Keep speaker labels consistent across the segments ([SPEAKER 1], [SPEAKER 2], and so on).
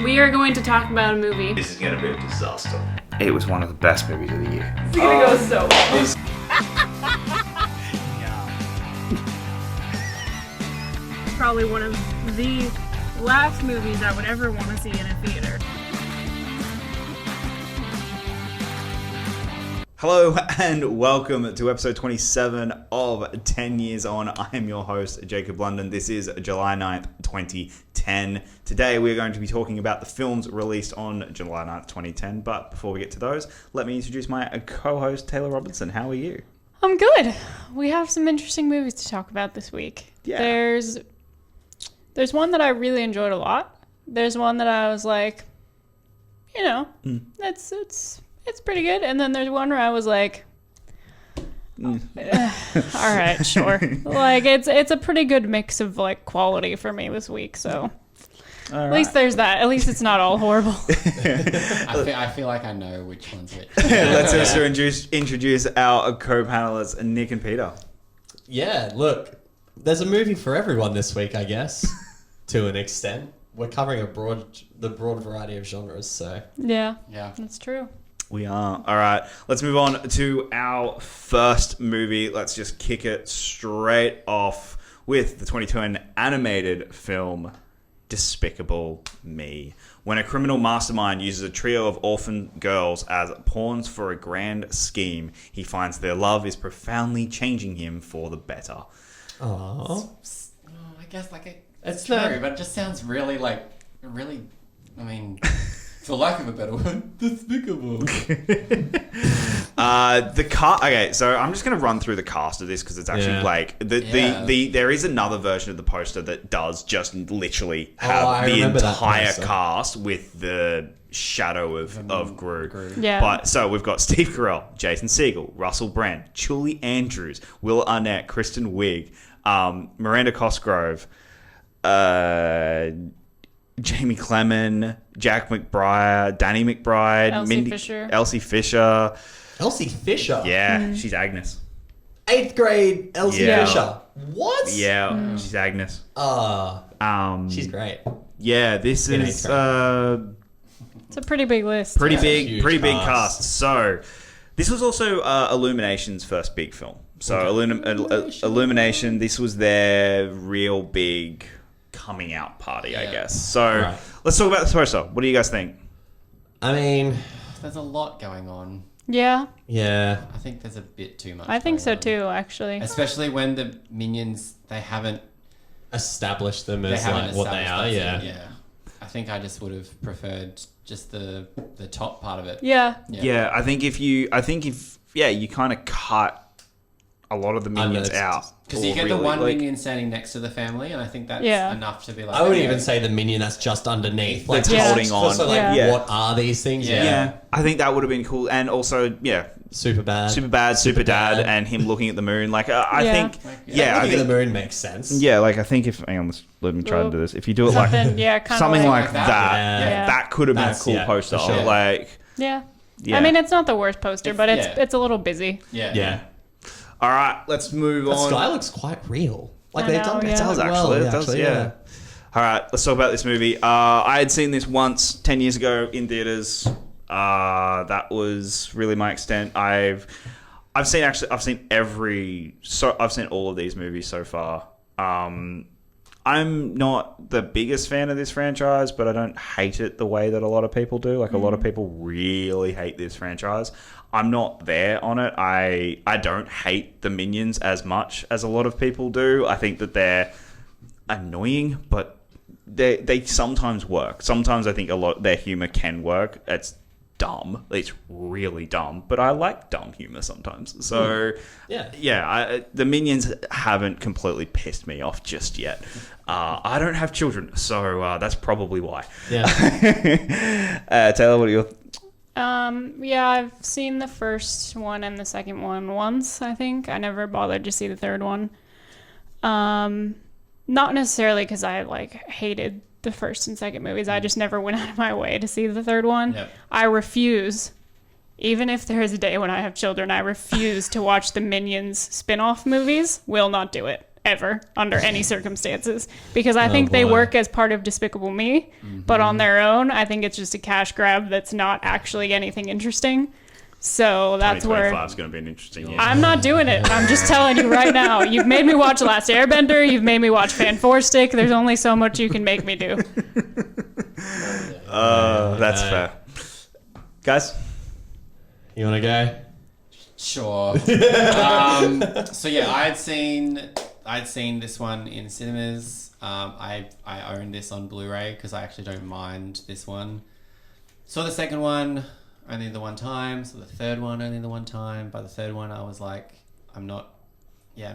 [SPEAKER 1] We are going to talk about a movie.
[SPEAKER 2] This is gonna be a disaster.
[SPEAKER 3] It was one of the best movies of the year.
[SPEAKER 1] It's gonna go so well. Probably one of the last movies I would ever want to see in a theater.
[SPEAKER 3] Hello and welcome to episode 27 of 10 Years On. I am your host, Jacob London. This is July 9th, 2010. Today we're going to be talking about the films released on July 9th, 2010. But before we get to those, let me introduce my co-host, Taylor Robinson. How are you?
[SPEAKER 1] I'm good. We have some interesting movies to talk about this week.
[SPEAKER 3] Yeah.
[SPEAKER 1] There's one that I really enjoyed a lot. There's one that I was like, it's pretty good. And then there's one where I was like, all right, sure. Like it's a pretty good mix of like quality for me this week. So at least there's that. At least it's not all horrible.
[SPEAKER 4] I feel like I know which one's which.
[SPEAKER 3] Let's also introduce our co-panelists, Nick and Peter.
[SPEAKER 5] Yeah, look, there's a movie for everyone this week, I guess, to an extent. We're covering the broad variety of genres, so
[SPEAKER 1] Yeah,
[SPEAKER 4] Yeah.
[SPEAKER 1] that's true.
[SPEAKER 3] We are. All right. Let's move on to our first movie. Let's just kick it straight off with the 2010 animated film Despicable Me. When a criminal mastermind uses a trio of orphan girls as pawns for a grand scheme, he finds their love is profoundly changing him for the better.
[SPEAKER 5] Aww.
[SPEAKER 4] I guess
[SPEAKER 5] It's
[SPEAKER 4] true,
[SPEAKER 5] not-
[SPEAKER 4] but it just sounds really, I mean, for lack of a better word, despicable.
[SPEAKER 3] Okay, so I'm just going to run through the cast of this because it's actually there is another version of the poster that does just literally have the entire cast with the shadow of Gru.
[SPEAKER 1] Yeah.
[SPEAKER 3] But so we've got Steve Carell, Jason Segel, Russell Brand, Julie Andrews, Will Arnett, Kristen Wiig, Miranda Cosgrove, Jamie Clement, Jack McBride, Danny McBride,
[SPEAKER 1] Elsie Fisher.
[SPEAKER 5] Elsie Fisher?
[SPEAKER 3] Yeah, she's Agnes.
[SPEAKER 5] 8th grade Elsie Fisher. What?
[SPEAKER 3] Yeah, she's Agnes.
[SPEAKER 5] She's great.
[SPEAKER 3] Yeah, this
[SPEAKER 5] In
[SPEAKER 3] is
[SPEAKER 5] eighth grade.
[SPEAKER 1] It's a pretty big list.
[SPEAKER 3] pretty
[SPEAKER 5] Huge
[SPEAKER 3] big
[SPEAKER 5] cast.
[SPEAKER 3] cast. So this was also Illumination's first big film. So Illumination, this was their real big coming out party, I guess. So let's talk about the poster. What do you guys think?
[SPEAKER 5] I mean,
[SPEAKER 4] There's a lot going on.
[SPEAKER 1] Yeah,
[SPEAKER 5] yeah.
[SPEAKER 4] I think there's a bit too much.
[SPEAKER 1] I think
[SPEAKER 4] going
[SPEAKER 1] so
[SPEAKER 4] on.
[SPEAKER 1] too, actually.
[SPEAKER 4] Especially when the minions, they haven't
[SPEAKER 5] Established them as like what they are,
[SPEAKER 4] established
[SPEAKER 5] yeah.
[SPEAKER 4] that. I think I just would have preferred just the top part of it.
[SPEAKER 1] Yeah.
[SPEAKER 3] Yeah, I think if you kind of cut a lot of the minions out.
[SPEAKER 4] Because you get the one minion standing next to the family, and I think that's enough to be like...
[SPEAKER 5] I wouldn't even say the minion that's just underneath.
[SPEAKER 3] That's holding on.
[SPEAKER 5] So what are these things?
[SPEAKER 3] Yeah, I think that would have been cool. And also,
[SPEAKER 5] Super bad,
[SPEAKER 3] Super Dad, and him looking at the moon. Like, I think,
[SPEAKER 5] looking at the moon makes sense.
[SPEAKER 3] Yeah, like I think hang on, let me try to do this. If you do it like something like that, that could have been a cool poster.
[SPEAKER 5] For sure.
[SPEAKER 3] Like,
[SPEAKER 1] Yeah. I mean, it's not the worst poster, but it's a little busy.
[SPEAKER 5] Yeah.
[SPEAKER 3] All right, let's move on.
[SPEAKER 5] The sky looks quite real. Like
[SPEAKER 1] I
[SPEAKER 5] they've
[SPEAKER 1] know,
[SPEAKER 5] done
[SPEAKER 1] yeah.
[SPEAKER 3] It does actually. It does, yeah. All right, let's talk about this movie. I had seen this once 10 years ago in theaters. That was really my extent. I've seen all of these movies so far. I'm not the biggest fan of this franchise, but I don't hate it the way that a lot of people do. Like a lot of people really hate this franchise. I'm not there on it. I don't hate the Minions as much as a lot of people do. I think that they're annoying, but they sometimes work. Sometimes I think their humor can work. It's dumb. It's really dumb, but I like dumb humor sometimes. So the Minions haven't completely pissed me off just yet. I don't have children, so that's probably why.
[SPEAKER 5] Yeah.
[SPEAKER 3] Taylor, what are your
[SPEAKER 1] I've seen the first one and the second one once, I think. I never bothered to see the third one. Not necessarily because I hated the first and second movies. I just never went out of my way to see the third one.
[SPEAKER 4] Yep.
[SPEAKER 1] I refuse, even if there is a day when I have children, I refuse to watch the Minions spin-off movies. Will not do it. ever under any circumstances, because I think they work as part of Despicable Me, but on their own, I think it's just a cash grab that's not actually anything interesting. So that's where
[SPEAKER 3] 2025 is going to be an interesting year.
[SPEAKER 1] I'm not doing it. I'm just telling you right now. You've made me watch Last Airbender. You've made me watch Fan 4 Stick. There's only so much you can make me do.
[SPEAKER 3] That's fair. Guys?
[SPEAKER 5] You want to go?
[SPEAKER 4] Sure. So yeah, I'd seen this one in cinemas. I own this on Blu-ray because I actually don't mind this one. Saw the second one only the one time. Saw the third one only the one time. By the third one, I was like, I'm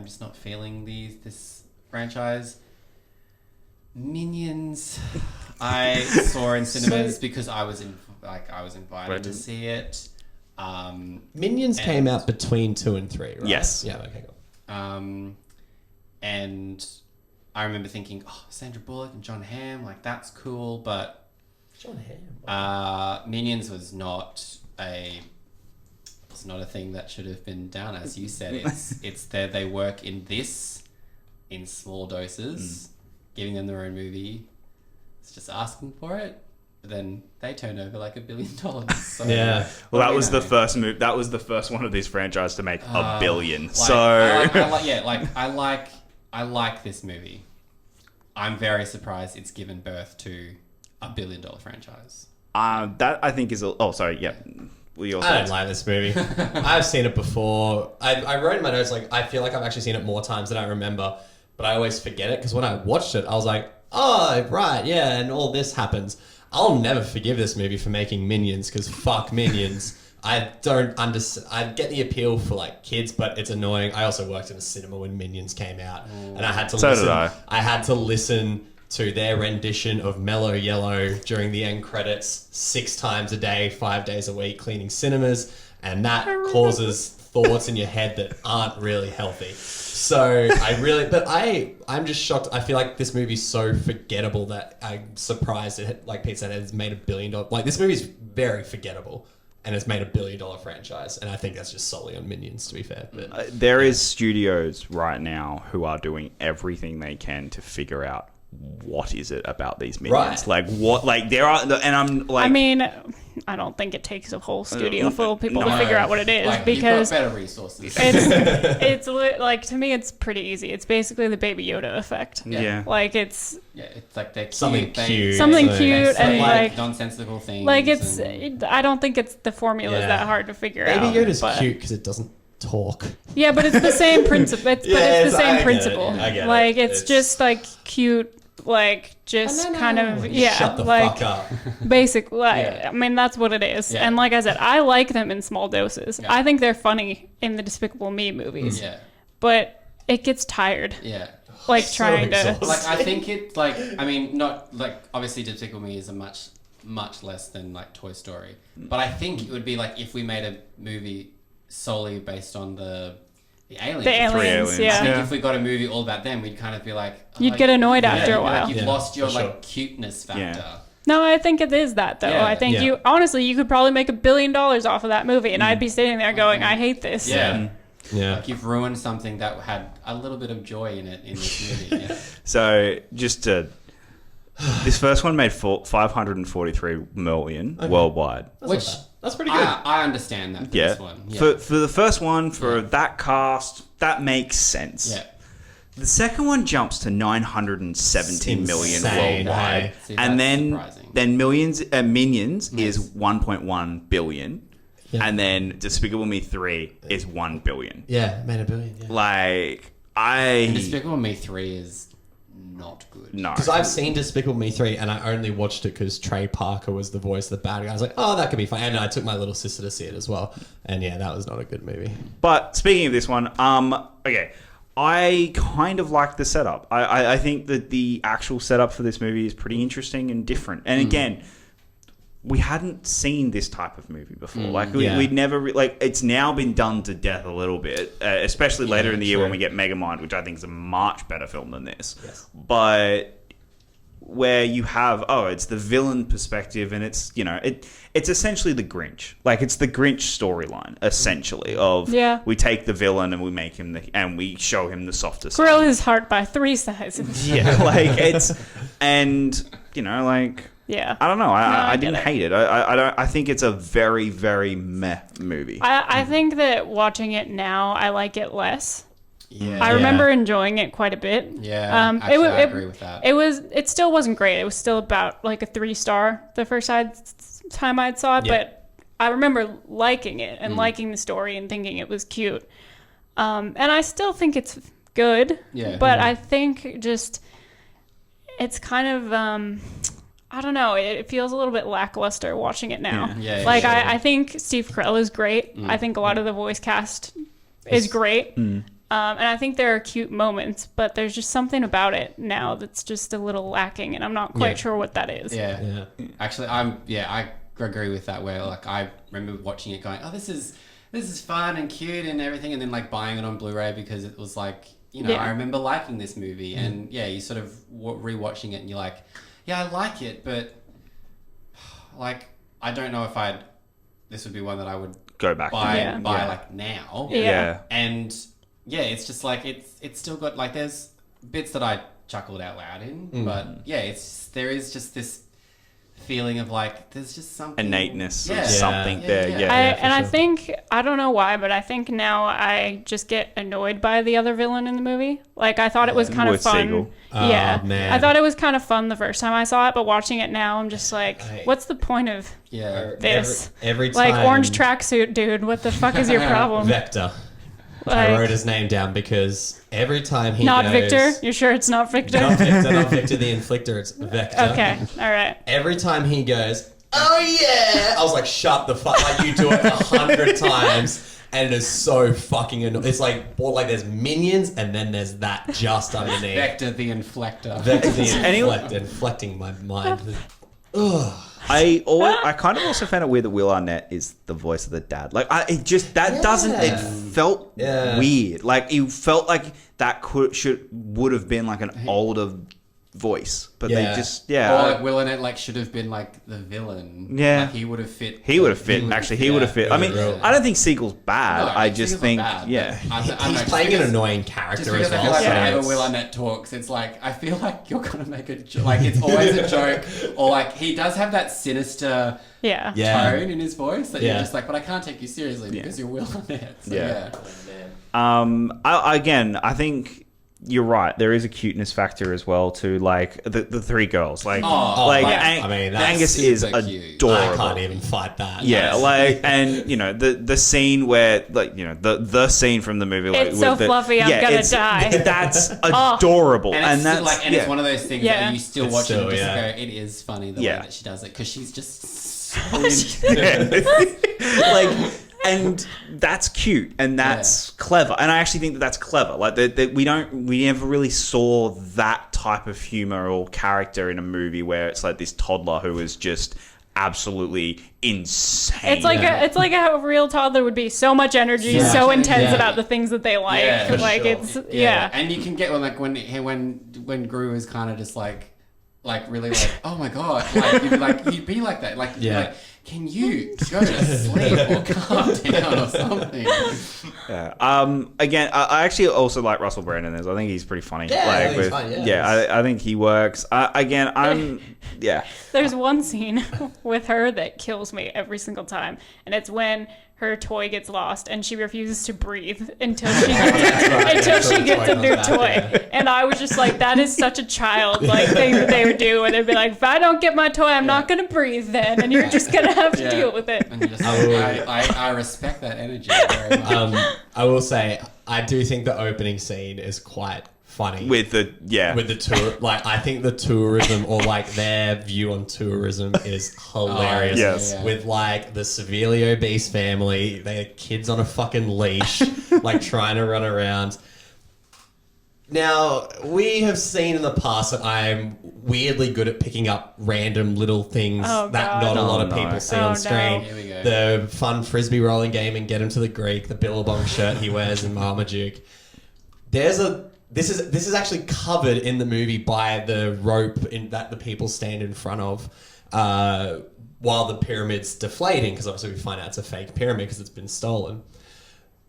[SPEAKER 4] just not feeling this franchise. Minions, I saw in cinemas because I was invited to see it.
[SPEAKER 5] Minions came out between 2 and 3, right?
[SPEAKER 3] Yes.
[SPEAKER 5] Yeah, okay, cool.
[SPEAKER 4] And I remember thinking, Sandra Bullock and John Hamm, like that's cool, but
[SPEAKER 5] John Hamm.
[SPEAKER 4] Minions was not a thing that should have been done, as you said. It's they work in small doses, giving them their own movie. It's just asking for it. But then they turned over like $1 billion. So,
[SPEAKER 5] Yeah.
[SPEAKER 3] Well, that was the first move. That was the first one of these franchises to make $1 billion.
[SPEAKER 4] I like this movie. I'm very surprised it's given birth to $1 billion franchise.
[SPEAKER 3] That I think is. Sorry. Yeah.
[SPEAKER 5] I don't like this movie. I've seen it before. I wrote in my notes, like, I feel like I've actually seen it more times than I remember, but I always forget it because when I watched it, I was like, oh, right, yeah, and all this happens. I'll never forgive this movie for making Minions because fuck Minions. I don't understand. I get the appeal for like kids, but it's annoying. I also worked in a cinema when Minions came out, and I had to listen.
[SPEAKER 3] Did I
[SPEAKER 5] had to listen to their rendition of Mellow Yellow during the end credits 6 times a day, 5 days a week, cleaning cinemas, and that causes thoughts in your head that aren't really healthy. So I'm just shocked. I feel like this movie's so forgettable that I'm surprised it, like Pete said, it's made $1 billion. Like, this movie's very forgettable, and it's made $1 billion franchise, and I think that's just solely on Minions, to be fair. But
[SPEAKER 3] there is studios right now who are doing everything they can to figure out what is it about these Minions.
[SPEAKER 5] Right.
[SPEAKER 3] Like what? Like there are, and I'm like,
[SPEAKER 1] I mean, I don't think it takes a whole studio full of people to figure out what it is,
[SPEAKER 4] Like,
[SPEAKER 1] because
[SPEAKER 4] you've got better resources.
[SPEAKER 1] it's like, to me, it's pretty easy. It's basically the Baby Yoda effect.
[SPEAKER 3] yeah.
[SPEAKER 1] Like it's
[SPEAKER 4] it's like they're cute.
[SPEAKER 5] Something cute.
[SPEAKER 1] something
[SPEAKER 5] They
[SPEAKER 1] cute
[SPEAKER 4] They
[SPEAKER 1] and
[SPEAKER 4] say
[SPEAKER 1] like
[SPEAKER 4] nonsensical things.
[SPEAKER 1] like
[SPEAKER 4] and-
[SPEAKER 1] I don't think it's the formula is
[SPEAKER 5] Yeah.
[SPEAKER 1] that hard to figure
[SPEAKER 5] Baby
[SPEAKER 1] out.
[SPEAKER 5] Yoda's
[SPEAKER 1] but-
[SPEAKER 5] cute because it doesn't talk.
[SPEAKER 1] Yeah, but it's the same principle. But it's the
[SPEAKER 5] I
[SPEAKER 1] same
[SPEAKER 5] get it.
[SPEAKER 1] principle.
[SPEAKER 5] I get it.
[SPEAKER 1] Like it's
[SPEAKER 5] It's-
[SPEAKER 1] just like cute, like just kind of
[SPEAKER 5] Shut the
[SPEAKER 1] like
[SPEAKER 5] fuck up.
[SPEAKER 1] basic. Like,
[SPEAKER 4] Yeah.
[SPEAKER 1] I mean, that's what it is.
[SPEAKER 4] Yeah.
[SPEAKER 1] And like I said, I like them in small doses.
[SPEAKER 4] Yeah.
[SPEAKER 1] I think they're funny in the Despicable Me movies.
[SPEAKER 4] Yeah.
[SPEAKER 1] But it gets tired.
[SPEAKER 4] Yeah.
[SPEAKER 1] Like
[SPEAKER 5] So
[SPEAKER 1] trying to.
[SPEAKER 5] exhausting.
[SPEAKER 4] Like, I think it, like, I mean, not, like, obviously Despicable Me is a much less than, like, Toy Story. But I think it would be, like, if we made a movie solely based on the aliens.
[SPEAKER 1] The aliens,
[SPEAKER 3] aliens.
[SPEAKER 1] yeah.
[SPEAKER 4] I think if we got a movie all about them, we'd kind of be like...
[SPEAKER 1] You'd get annoyed after a while.
[SPEAKER 4] Like, you've
[SPEAKER 5] Yeah,
[SPEAKER 4] lost your,
[SPEAKER 5] for sure.
[SPEAKER 4] like, cuteness factor.
[SPEAKER 3] Yeah.
[SPEAKER 1] No, I think it is that though.
[SPEAKER 4] Yeah.
[SPEAKER 1] I think
[SPEAKER 5] Yeah.
[SPEAKER 1] you could probably make $1 billion off of that movie, and I'd be sitting there going, I hate this.
[SPEAKER 4] Yeah.
[SPEAKER 5] Yeah.
[SPEAKER 4] Like, you've ruined something that had a little bit of joy in it in this movie. Yeah.
[SPEAKER 3] So just to, this first one made 543 million worldwide.
[SPEAKER 4] Which
[SPEAKER 5] That's pretty good.
[SPEAKER 4] I understand that for
[SPEAKER 3] Yeah.
[SPEAKER 4] this one. Yeah.
[SPEAKER 3] For the first one, for that cast, that makes sense.
[SPEAKER 4] yeah.
[SPEAKER 3] The second one jumps to 970 million
[SPEAKER 5] Insane.
[SPEAKER 3] worldwide,
[SPEAKER 4] See,
[SPEAKER 3] and
[SPEAKER 4] that's
[SPEAKER 3] then
[SPEAKER 4] surprising.
[SPEAKER 3] Minions is 1.1 billion,
[SPEAKER 5] Yeah.
[SPEAKER 3] and then Despicable Me 3 is 1 billion.
[SPEAKER 5] Yeah, made $1 billion. Yeah.
[SPEAKER 3] Like
[SPEAKER 4] And Despicable Me 3 is not good.
[SPEAKER 3] no,
[SPEAKER 5] Because I've seen Despicable Me 3 and I only watched it because Trey Parker was the voice of the bad guy. I was like, oh, that could be fun. And I took my little sister to see it as well. And yeah, that was not a good movie.
[SPEAKER 3] But speaking of this one, okay, I kind of like the setup. I think that the actual setup for this movie is pretty interesting and different. And again, we hadn't seen this type of movie before. Like we'd never it's now been done to death a little bit, especially later in the year
[SPEAKER 5] true.
[SPEAKER 3] when we get Megamind, which I think is a much better film than this.
[SPEAKER 5] Yes.
[SPEAKER 3] But where you have it's the villain perspective, and it's it's essentially the Grinch. Like it's the Grinch storyline essentially of we take the villain and we make him and we show him the softer side.
[SPEAKER 1] Grill his heart by 3 sizes.
[SPEAKER 3] Yeah, like it's like.
[SPEAKER 1] Yeah.
[SPEAKER 3] I don't know. I didn't hate it. I think it's a very, very meh movie.
[SPEAKER 1] I think that watching it now, I like it less.
[SPEAKER 4] Yeah.
[SPEAKER 1] I remember enjoying it quite a bit.
[SPEAKER 4] Yeah. I agree with that.
[SPEAKER 1] It still wasn't great. It was still about like a 3-star the first time I saw it, but I remember liking it and liking the story and thinking it was cute. And I still think it's good.
[SPEAKER 4] Yeah.
[SPEAKER 1] But I think just it's kind of I don't know. It feels a little bit lackluster watching it now.
[SPEAKER 4] Yeah,
[SPEAKER 1] like
[SPEAKER 4] sure.
[SPEAKER 1] I think Steve Carell is great. I think a lot of the voice cast is great. And I think there are cute moments, but there's just something about it now that's just a little lacking, and I'm not quite sure what that is.
[SPEAKER 4] Yeah. Actually, I agree with that. Where like I remember watching it, going, "Oh, this is fun and cute and everything," and then like buying it on Blu-ray because it was like, I remember liking this movie, and you sort of rewatching it, and you're like, yeah, I like it, but like I don't know if this would be one that I would
[SPEAKER 3] go back
[SPEAKER 4] buy like now.
[SPEAKER 3] Yeah.
[SPEAKER 4] And it's just like it's still got like there's bits that I chuckled out loud in, but there is just this feeling of like there's just something
[SPEAKER 3] innateness of something there.
[SPEAKER 1] I think I don't know why, but I think now I just get annoyed by the other villain in the movie. Like I thought it was kind of fun.
[SPEAKER 3] Siegel.
[SPEAKER 1] I thought it was kind of fun the first time I saw it, but watching it now, I'm just like, what's the point of this?
[SPEAKER 5] Every time,
[SPEAKER 1] like orange tracksuit, dude. What the fuck is your problem?
[SPEAKER 5] Vector.
[SPEAKER 1] Like,
[SPEAKER 5] I wrote his name down because every time he
[SPEAKER 1] not
[SPEAKER 5] goes...
[SPEAKER 1] Victor? You're sure it's not Victor?
[SPEAKER 5] Not Victor the Inflictor, it's Vector.
[SPEAKER 1] Okay, all right.
[SPEAKER 5] Every time he goes, oh yeah! I was like, shut the fuck, like you do it 100 times, and it is so fucking annoying. It's like, there's minions, and then there's that just underneath.
[SPEAKER 4] Vector the Inflector.
[SPEAKER 5] Vector the Inflector, inflecting my mind. Ugh.
[SPEAKER 3] I kind of also found it weird that Will Arnett is the voice of the dad. Like, it felt weird. Like, it felt like that would have been like an older voice, but they just
[SPEAKER 4] or like Will Arnett like should have been like the villain. Like, he would have fit.
[SPEAKER 3] He would have fit. I mean, I don't think Siegel's bad.
[SPEAKER 4] No,
[SPEAKER 3] I just think
[SPEAKER 5] he's playing an annoying character as well.
[SPEAKER 4] I feel like whenever Will Arnett talks, it's like I feel like you're gonna make a joke. Like it's always a joke, or like he does have that sinister tone in his voice that you're just like, but I can't take you seriously because you're Will Arnett. So,
[SPEAKER 3] I think you're right. There is a cuteness factor as well to like the 3 girls. Like, Angus is adorable.
[SPEAKER 5] I can't even fight that.
[SPEAKER 3] Yeah, like, and the scene where like the scene from the movie. Like,
[SPEAKER 1] it's so fluffy. I'm gonna die.
[SPEAKER 3] That's adorable,
[SPEAKER 4] and
[SPEAKER 3] that's
[SPEAKER 4] like, and it's one of those things that you still watch it and just go, it is funny the way that she does it because she's just so
[SPEAKER 3] like. And that's cute, and that's clever, and I actually think that that's clever. Like we never really saw that type of humor or character in a movie where it's like this toddler who is just absolutely insane.
[SPEAKER 1] It's like a real toddler would be. So much energy, so intense about the things that they like. It's
[SPEAKER 4] and you can get when Gru is kind of just like really like, oh my god, like he'd be like that, like can you go to sleep or calm down or something?
[SPEAKER 3] Again, I actually also like Russell Brand in this. I think he's pretty funny.
[SPEAKER 5] He's fun,
[SPEAKER 3] I think he works.
[SPEAKER 1] There's one scene with her that kills me every single time, and it's when her toy gets lost and she refuses to breathe until she gets a new toy. And I was just like, that is such a childlike thing that they would do, where they'd be like, if I don't get my toy, I'm not going to breathe then, and you're just going to have to deal with it.
[SPEAKER 4] And you're just I respect that energy very much.
[SPEAKER 5] I will say, I do think the opening scene is quite funny
[SPEAKER 3] with the
[SPEAKER 5] tour. Like, I think the tourism, or like their view on tourism, is hilarious. With like the severely obese family, their kids on a fucking leash, like trying to run around. Now, we have seen in the past that I'm weirdly good at picking up random little things that not a lot of people see on screen.
[SPEAKER 4] Here we go.
[SPEAKER 5] The fun frisbee rolling game and Get Him to the Greek, the Billabong shirt he wears in Marmaduke. There's a this is actually covered in the movie by the rope that the people stand in front of while the pyramid's deflating, because obviously we find out it's a fake pyramid because it's been stolen.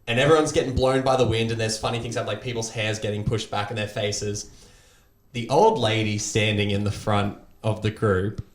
[SPEAKER 5] And everyone's getting blown by the wind, and there's funny things happen, like people's hair's getting pushed back in their faces. The old lady standing in the front of the group,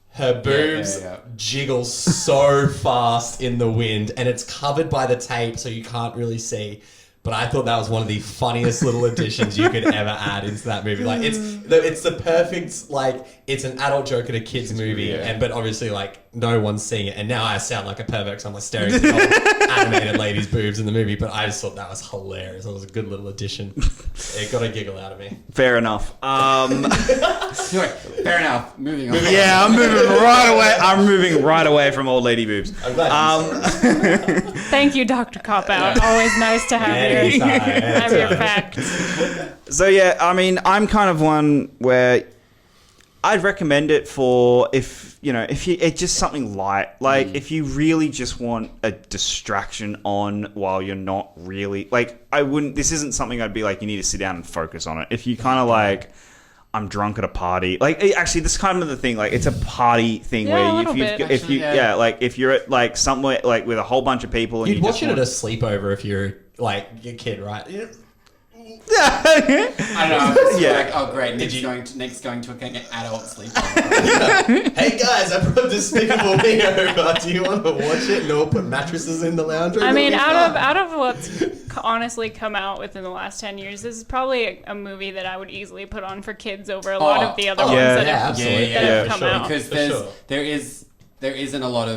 [SPEAKER 5] her boobs jiggle so fast in the wind, and it's covered by the tape, so you can't really see. But I thought that was one of the funniest little additions you could ever add into that movie. Like it's the perfect, like, it's an adult joke in a kids movie, but obviously like no one's seeing it. And now I sound like a pervert because I'm like staring at the animated lady's boobs in the movie. But I just thought that was hilarious. It was a good little addition. It got a giggle out of me.
[SPEAKER 3] Fair enough.
[SPEAKER 4] Fair enough. Moving on.
[SPEAKER 3] Yeah, I'm moving right away. I'm moving right away from old lady boobs.
[SPEAKER 5] I'm glad
[SPEAKER 1] Thank you, Dr. Cop Out. Always nice to have your facts.
[SPEAKER 3] So yeah, I mean, I'm kind of one where I'd recommend it for if it's just something light. Like if you really just want a distraction on while you're not really like, this isn't something I'd be like, you need to sit down and focus on it. If you kind of like, I'm drunk at a party. Like, actually, this is kind of the thing. Like, it's a party thing where if you're at like somewhere like with a whole bunch of people, and
[SPEAKER 5] you'd watch it at a sleepover if you're like your kid, right?
[SPEAKER 4] I don't know. Like, oh great, Nick's going to an adult sleepover.
[SPEAKER 5] Hey guys, I brought Despicable Me over. Do you want to watch it? And we'll put mattresses in the lounge room.
[SPEAKER 1] I mean, out of what's honestly come out within the last 10 years, this is probably a movie that I would easily put on for kids over a lot of the other ones that have come out.
[SPEAKER 4] Because there isn't a lot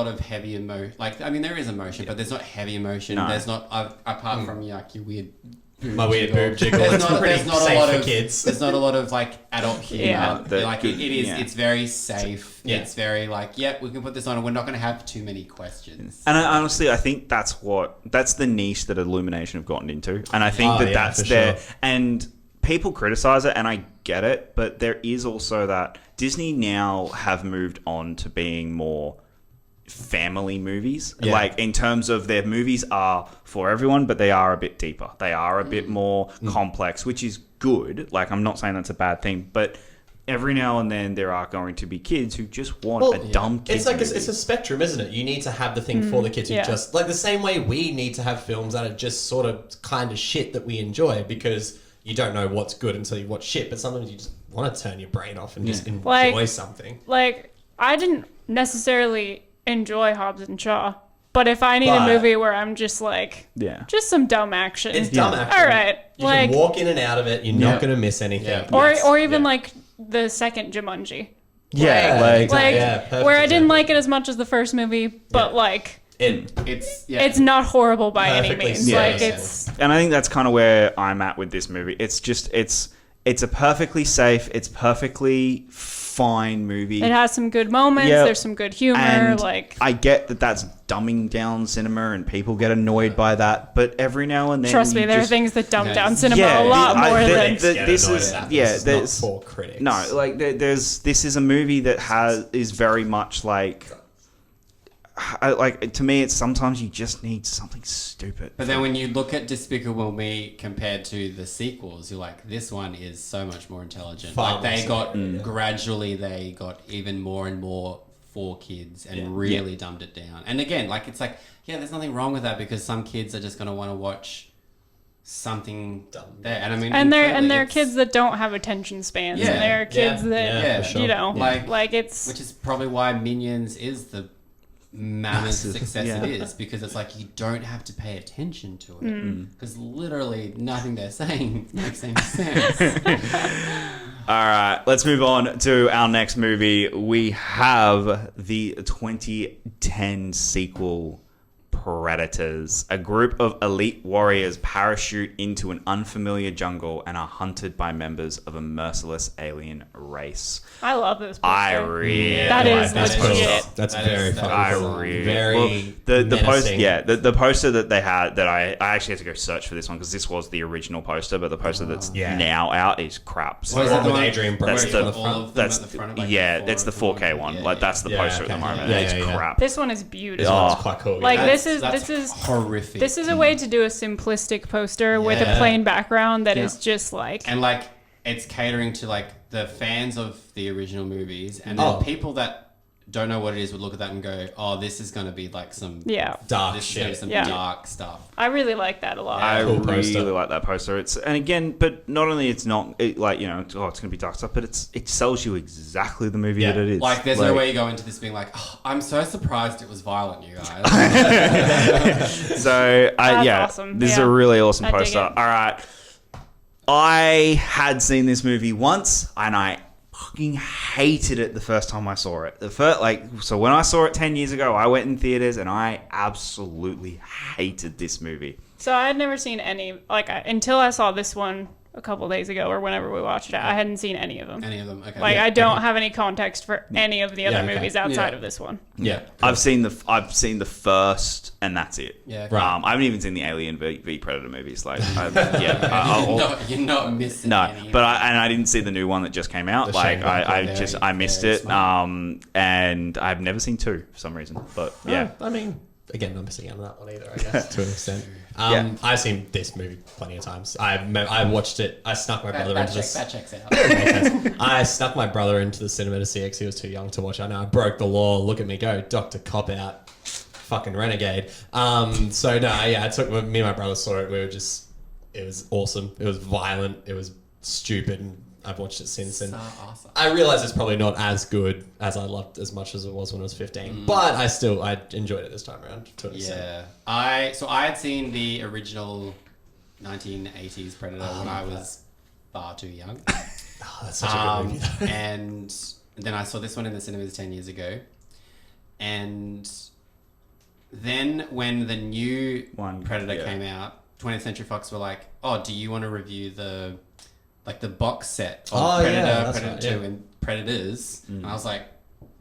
[SPEAKER 4] of heavy emotion. Like, I mean, there is emotion, but there's not heavy emotion. No. There's not, apart from your weird boob jiggle. There's not a lot of kids. There's not a lot of like adult humor. It's very safe. Yeah. It's very like, yep, we can put this on, and we're not going to have too many questions.
[SPEAKER 3] And honestly, I think that's the niche that Illumination have gotten into, and I think that's there. Sure. And people criticize it, and I get it, but there is also that Disney now have moved on to being more family movies. Like, in terms of their movies are for everyone, but they are a bit deeper. They are a bit more complex, which is good. Like, I'm not saying that's a bad thing, but every now and then there are going to be kids who just want a dumb kid.
[SPEAKER 5] It's like it's a spectrum, isn't it? You need to have the thing for the kids who just like the same way we need to have films that are just sort of kind of shit that we enjoy, because you don't know what's good until you watch shit. But sometimes you just want to turn your brain off and just enjoy something.
[SPEAKER 1] Like, I didn't necessarily enjoy Hobbs and Shaw, but if I need a movie where I'm just like, just some dumb action,
[SPEAKER 5] it's dumb action.
[SPEAKER 1] All right,
[SPEAKER 5] you can walk in and out of it. You're not going to miss anything.
[SPEAKER 1] Or even like the second Jumanji.
[SPEAKER 5] Where
[SPEAKER 1] I didn't like it as much as the first movie, but like it's not horrible by any means.
[SPEAKER 3] And I think that's kind of where I'm at with this movie. It's just it's a perfectly safe, it's perfectly fine movie.
[SPEAKER 1] It has some good moments. There's some good humor.
[SPEAKER 3] And
[SPEAKER 1] like,
[SPEAKER 3] I get that that's dumbing down cinema, and people get annoyed by that. But every now and then,
[SPEAKER 1] trust me, there are things that dumb down cinema a lot more than
[SPEAKER 3] this is. There's
[SPEAKER 5] not for critics.
[SPEAKER 3] No, like this is a movie that is very much like to me, it's sometimes you just need something stupid.
[SPEAKER 4] But then when you look at Despicable Me compared to the sequels, you're like, this one is so much more intelligent. Gradually they got even more and more for kids and really dumbed it down. And again, like, it's like, there's nothing wrong with that, because some kids are just going to want to watch something dumb there. And I mean,
[SPEAKER 1] and they're kids that don't have attention spans. And they're kids that like it's,
[SPEAKER 4] which is probably why Minions is the mammoth success it is, because it's like you don't have to pay attention to it, because literally nothing they're saying makes any sense.
[SPEAKER 3] All right, let's move on to our next movie. We have the 2010 sequel, Predators. A group of elite warriors parachute into an unfamiliar jungle and are hunted by members of a merciless alien race.
[SPEAKER 1] I love this poster.
[SPEAKER 3] That
[SPEAKER 1] is legit.
[SPEAKER 5] That's very fun.
[SPEAKER 3] The poster that they had, that I actually had to go search for this one, because this was the original poster, but the poster that's now out is crap.
[SPEAKER 5] So
[SPEAKER 4] is that the one
[SPEAKER 5] Adrian
[SPEAKER 3] that's
[SPEAKER 5] it's
[SPEAKER 3] the 4K one. Like, that's the poster at the moment. It's crap.
[SPEAKER 1] This one is beautiful.
[SPEAKER 5] This one's quite cool.
[SPEAKER 1] Like, this is is
[SPEAKER 4] horrific.
[SPEAKER 1] This is a way to do a simplistic poster with a plain background that is just like
[SPEAKER 4] and like it's catering to like the fans of the original movies, and then people that don't know what it is would look at that and go, "Oh, this is going to be like some
[SPEAKER 5] dark
[SPEAKER 4] this
[SPEAKER 5] shit,
[SPEAKER 4] is some dark stuff."
[SPEAKER 1] I really like that a lot.
[SPEAKER 3] I
[SPEAKER 5] Cool
[SPEAKER 3] really
[SPEAKER 5] poster.
[SPEAKER 3] like that poster. And again, but not only it's not like it's going to be dark stuff, but it sells you exactly the movie that it is.
[SPEAKER 4] Like, there's no way you go into this being like, "Oh, I'm so surprised it was violent, you guys."
[SPEAKER 3] So
[SPEAKER 1] awesome.
[SPEAKER 3] This is a really awesome
[SPEAKER 1] I dig
[SPEAKER 3] poster.
[SPEAKER 1] it.
[SPEAKER 3] All right, I had seen this movie once, and I fucking hated it the first time I saw it. So when I saw it 10 years ago, I went in theaters and I absolutely hated this movie.
[SPEAKER 1] So I had never seen any until I saw this one a couple days ago or whenever we watched it. I hadn't seen any of them.
[SPEAKER 4] Okay.
[SPEAKER 1] Like I don't have any context for any of the other movies outside of this one.
[SPEAKER 5] Yeah.
[SPEAKER 3] I've seen the first, and that's it.
[SPEAKER 4] Yeah.
[SPEAKER 5] Right.
[SPEAKER 3] I haven't even seen the Alien v Predator movies. Like,
[SPEAKER 4] You're not missing
[SPEAKER 3] no,
[SPEAKER 4] any.
[SPEAKER 3] but I didn't see the new one that just came out.
[SPEAKER 5] The
[SPEAKER 3] Like,
[SPEAKER 5] Shane
[SPEAKER 3] I missed it. And I've never seen 2 for some reason. But yeah,
[SPEAKER 5] I mean, again, not missing out on that one either, I guess, to an extent.
[SPEAKER 3] Yeah.
[SPEAKER 5] I've seen this movie plenty of times. I watched it. I snuck my brother into this.
[SPEAKER 4] That checks out.
[SPEAKER 5] I snuck my brother into the cinema to see it because he was too young to watch. I know I broke the law. Look at me go, Dr. Cop Out, fucking renegade. So no, I took me and my brother saw it. It was awesome. It was violent. It was stupid. And I've watched it since, and
[SPEAKER 4] awesome.
[SPEAKER 5] I realize it's probably not as good as I loved as much as it was when I was 15. But I enjoyed it this time around to an extent.
[SPEAKER 4] Yeah. I had seen the original 1980s Predator when I was far too young.
[SPEAKER 5] Oh, that's such a good movie. Though.
[SPEAKER 4] And then I saw this one in the cinemas 10 years ago. And then when the new Predator came out, 20th Century Fox were like, "Oh, do you want to review the box set of Predator 2 and Predators?" And I was like,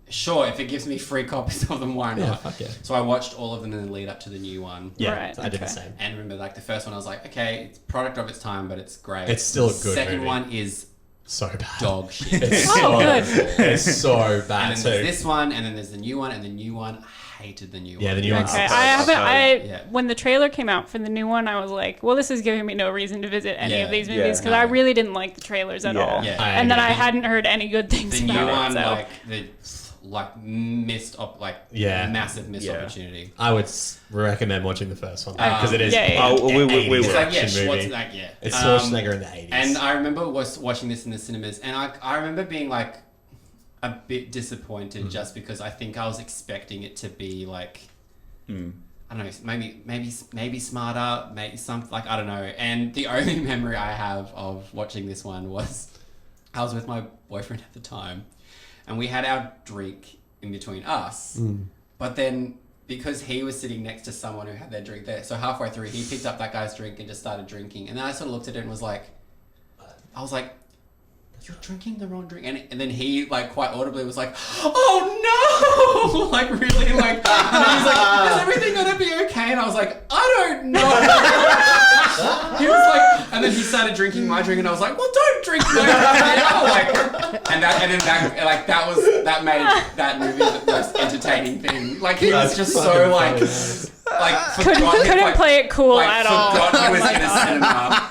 [SPEAKER 4] "Sure, if it gives me free copies of them, why not?"
[SPEAKER 5] Yeah, fuck yeah.
[SPEAKER 4] So I watched all of them in the lead up to the new one.
[SPEAKER 5] Yeah,
[SPEAKER 1] Right,
[SPEAKER 5] I did the
[SPEAKER 1] okay.
[SPEAKER 5] same.
[SPEAKER 4] And remember, like the first one, I was like, "Okay, it's product of its time, but it's great."
[SPEAKER 5] It's still a
[SPEAKER 4] The
[SPEAKER 5] good
[SPEAKER 4] second
[SPEAKER 5] movie.
[SPEAKER 4] one is
[SPEAKER 5] So bad.
[SPEAKER 4] dog shit.
[SPEAKER 5] It's
[SPEAKER 1] Oh, good.
[SPEAKER 5] It's so
[SPEAKER 4] And
[SPEAKER 5] bad
[SPEAKER 4] then
[SPEAKER 5] too.
[SPEAKER 4] there's this one, and then there's the new one, and the new one, I hated the new one.
[SPEAKER 5] Yeah, the new one's
[SPEAKER 1] Okay,
[SPEAKER 5] so
[SPEAKER 1] I haven't.
[SPEAKER 4] Yeah.
[SPEAKER 1] When the trailer came out for the new one, I was like, "Well, this is giving me no reason to visit any of these movies because
[SPEAKER 4] no.
[SPEAKER 1] I really didn't like the trailers at
[SPEAKER 3] Yeah.
[SPEAKER 1] all."
[SPEAKER 4] Yeah.
[SPEAKER 1] And then I
[SPEAKER 5] agree.
[SPEAKER 1] hadn't heard any good things
[SPEAKER 4] The new
[SPEAKER 1] about
[SPEAKER 4] one,
[SPEAKER 1] it. So.
[SPEAKER 4] Massive missed
[SPEAKER 3] Yeah.
[SPEAKER 4] opportunity.
[SPEAKER 5] I would recommend watching the first one because it is.
[SPEAKER 1] yeah.
[SPEAKER 3] Oh, we
[SPEAKER 4] It's
[SPEAKER 3] were.
[SPEAKER 4] like, yeah,
[SPEAKER 5] action movie.
[SPEAKER 4] Schwarzenegger, yeah.
[SPEAKER 5] It's Schwarzenegger in the 80s.
[SPEAKER 4] And I remember watching this in the cinemas, and I remember being like a bit disappointed just because I think I was expecting it to be like, I don't know, maybe smarter, maybe something like, I don't know. And the only memory I have of watching this one was I was with my boyfriend at the time, and we had our drink in between us, but then because he was sitting next to someone who had their drink there, so halfway through he picked up that guy's drink and just started drinking, and then I sort of looked at it and was like, "You're drinking the wrong drink," and then he like quite audibly was like, "Oh no!" like really like, and then he's like, "Is everything gonna be okay?" And I was like, "I don't know." He was like, and then he started drinking my drink, and I was like, "Well, don't drink my drink now." Like, that made that movie the most entertaining thing. Like he was just so like
[SPEAKER 1] Couldn't play it cool
[SPEAKER 4] like,
[SPEAKER 1] at all.
[SPEAKER 4] forgot he was in a cinema.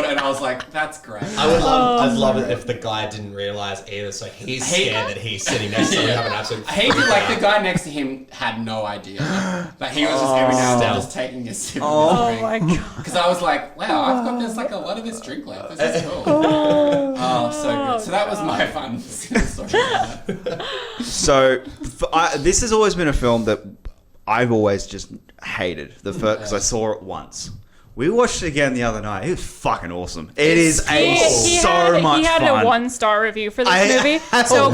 [SPEAKER 4] And I was like, "That's great."
[SPEAKER 5] I'd love it if the guy didn't realize either, so he's scared that he's sitting next to him having an absolute.
[SPEAKER 4] I hate it, like the guy next to him had no idea. Like he was just every now and then just taking a sip of his drink.
[SPEAKER 1] my god.
[SPEAKER 4] Because I was like, wow, I've got this like a lot of this drink left. This is cool. Oh, so good. So that was my fun story.
[SPEAKER 3] So this has always been a film that I've always just hated the first because I saw it once. We watched it again the other night. It was fucking awesome. It is so much
[SPEAKER 1] He had
[SPEAKER 3] fun.
[SPEAKER 1] a 1-star review for this movie. So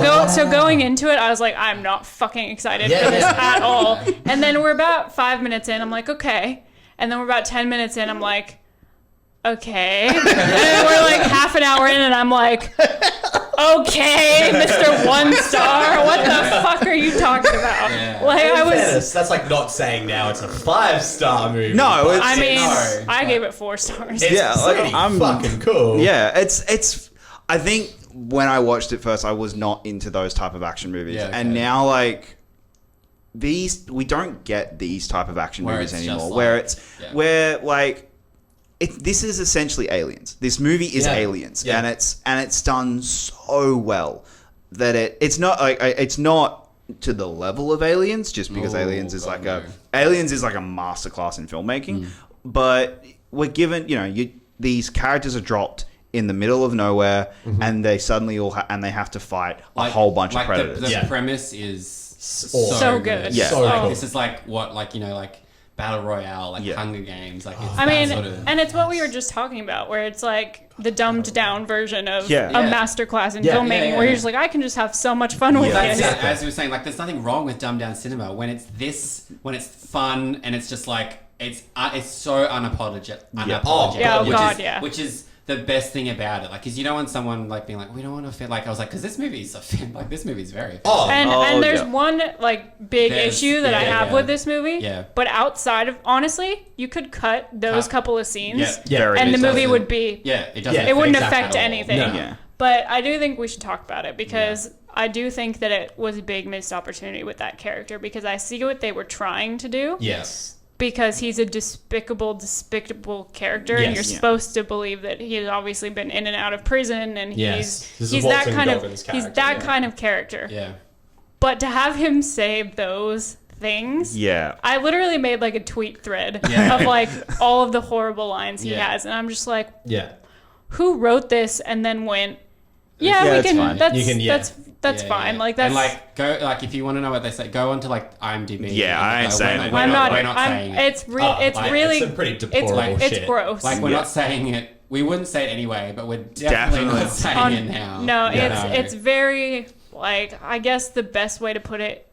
[SPEAKER 1] going into it, I was like, I'm not fucking excited for this at all. And then we're about 5 minutes in. I'm like, okay. And then we're about 10 minutes in. I'm like, okay. And then we're like half an hour in, and I'm like, okay, Mr. 1-star. What the fuck are you talking about?
[SPEAKER 4] Yeah.
[SPEAKER 1] Like I was.
[SPEAKER 5] Fairness, that's like not saying now it's a 5-star movie.
[SPEAKER 3] No,
[SPEAKER 5] but
[SPEAKER 3] it's-
[SPEAKER 1] I mean,
[SPEAKER 4] No,
[SPEAKER 1] I gave it 4 stars.
[SPEAKER 5] it's
[SPEAKER 3] Yeah, like,
[SPEAKER 5] pretty
[SPEAKER 3] I'm-
[SPEAKER 5] fucking cool.
[SPEAKER 3] Yeah, it's. I think when I watched it first, I was not into those type of action movies,
[SPEAKER 4] Yeah, okay.
[SPEAKER 3] and now like we don't get these type of action
[SPEAKER 4] Where
[SPEAKER 3] movies
[SPEAKER 4] it's just
[SPEAKER 3] anymore.
[SPEAKER 4] like-
[SPEAKER 3] Where it's
[SPEAKER 4] yeah.
[SPEAKER 3] where like. This is essentially Aliens. This movie is
[SPEAKER 5] Yeah.
[SPEAKER 3] Aliens,
[SPEAKER 5] Yeah.
[SPEAKER 3] and it's done so well that it's not like it's not to the level of Aliens, just because
[SPEAKER 4] Oh,
[SPEAKER 3] Aliens is
[SPEAKER 4] God,
[SPEAKER 3] like
[SPEAKER 4] no.
[SPEAKER 3] Aliens is like a masterclass in filmmaking. But we're given, these characters are dropped in the middle of nowhere, and they suddenly and they have to fight a whole bunch of predators.
[SPEAKER 4] The
[SPEAKER 5] Yeah.
[SPEAKER 4] premise is
[SPEAKER 5] Awesome.
[SPEAKER 1] So good.
[SPEAKER 3] Yeah.
[SPEAKER 5] So
[SPEAKER 4] Like,
[SPEAKER 5] cool.
[SPEAKER 4] this is like what, like Battle Royale, like
[SPEAKER 3] Yeah.
[SPEAKER 4] Hunger Games, like it's
[SPEAKER 1] I
[SPEAKER 4] that
[SPEAKER 1] mean,
[SPEAKER 4] sort of.
[SPEAKER 1] and it's what we were just talking about, where it's like the dumbed down version of
[SPEAKER 3] Yeah.
[SPEAKER 1] a
[SPEAKER 4] Yeah.
[SPEAKER 1] masterclass in
[SPEAKER 5] Yeah.
[SPEAKER 1] filmmaking,
[SPEAKER 4] Yeah, yeah,
[SPEAKER 1] where you're
[SPEAKER 4] yeah.
[SPEAKER 1] just like, I can just have so much fun with
[SPEAKER 3] Yeah.
[SPEAKER 1] this.
[SPEAKER 4] That's it. As we were saying, like, there's nothing wrong with dumbed down cinema when it's fun and it's just like it's so unapologetic.
[SPEAKER 1] Yeah, oh, God, yeah.
[SPEAKER 4] Which is the best thing about it, like, because you don't want someone like being like, we don't want to feel like I was like, because this movie is like this movie is very
[SPEAKER 5] Oh,
[SPEAKER 1] And there's
[SPEAKER 3] yeah.
[SPEAKER 1] one like big
[SPEAKER 4] There's-
[SPEAKER 1] issue that I
[SPEAKER 4] yeah,
[SPEAKER 1] have
[SPEAKER 4] yeah.
[SPEAKER 1] with this movie.
[SPEAKER 4] Yeah.
[SPEAKER 1] But outside of, honestly, you could cut those couple of scenes,
[SPEAKER 4] Yeah.
[SPEAKER 3] Very
[SPEAKER 1] and the
[SPEAKER 3] easy.
[SPEAKER 1] movie
[SPEAKER 4] doesn't-
[SPEAKER 1] would be.
[SPEAKER 4] Yeah, it doesn't.
[SPEAKER 5] Yeah.
[SPEAKER 1] It wouldn't
[SPEAKER 4] affect
[SPEAKER 1] affect
[SPEAKER 4] at all.
[SPEAKER 1] anything.
[SPEAKER 5] No.
[SPEAKER 3] Yeah.
[SPEAKER 1] But I do think we should talk about it because I do think that it was a big missed opportunity with that character, because I see what they were trying to do.
[SPEAKER 5] Yes.
[SPEAKER 1] Because he's a despicable character, and
[SPEAKER 5] Yes.
[SPEAKER 1] you're
[SPEAKER 5] Yeah.
[SPEAKER 1] supposed to believe that he's obviously been in and out of prison, and
[SPEAKER 5] Yes. This is
[SPEAKER 1] he's that
[SPEAKER 5] Walton
[SPEAKER 1] kind of
[SPEAKER 5] Goggins'
[SPEAKER 1] he's
[SPEAKER 5] character,
[SPEAKER 1] that
[SPEAKER 5] yeah.
[SPEAKER 1] kind of character.
[SPEAKER 4] Yeah.
[SPEAKER 1] But to have him say those things,
[SPEAKER 3] Yeah.
[SPEAKER 1] I literally made like a tweet thread
[SPEAKER 4] Yeah.
[SPEAKER 1] of like all of the horrible lines he
[SPEAKER 4] Yeah.
[SPEAKER 1] has, and I'm just like,
[SPEAKER 5] Yeah.
[SPEAKER 1] who wrote this and then went, yeah,
[SPEAKER 3] Yeah,
[SPEAKER 1] we
[SPEAKER 3] that's
[SPEAKER 1] can.
[SPEAKER 3] fine.
[SPEAKER 1] That's
[SPEAKER 5] You can- yeah.
[SPEAKER 1] that's
[SPEAKER 4] Yeah,
[SPEAKER 1] fine.
[SPEAKER 4] yeah.
[SPEAKER 1] Like that's.
[SPEAKER 4] and like go like if you want to know what they say, go onto like IMDb.
[SPEAKER 3] Yeah, I ain't saying it.
[SPEAKER 1] I'm not.
[SPEAKER 4] We're not saying it.
[SPEAKER 1] It's really. It's
[SPEAKER 5] like,
[SPEAKER 1] really.
[SPEAKER 5] It's some pretty
[SPEAKER 1] It's
[SPEAKER 5] deplorable
[SPEAKER 1] like it's
[SPEAKER 5] shit.
[SPEAKER 1] gross.
[SPEAKER 4] Like we're
[SPEAKER 3] Yeah.
[SPEAKER 4] not saying it. We wouldn't say it anyway, but we're definitely
[SPEAKER 3] Definitely.
[SPEAKER 4] not saying
[SPEAKER 1] On-
[SPEAKER 4] it now.
[SPEAKER 1] No,
[SPEAKER 4] Yeah.
[SPEAKER 1] it's very like, I guess the best way to put it,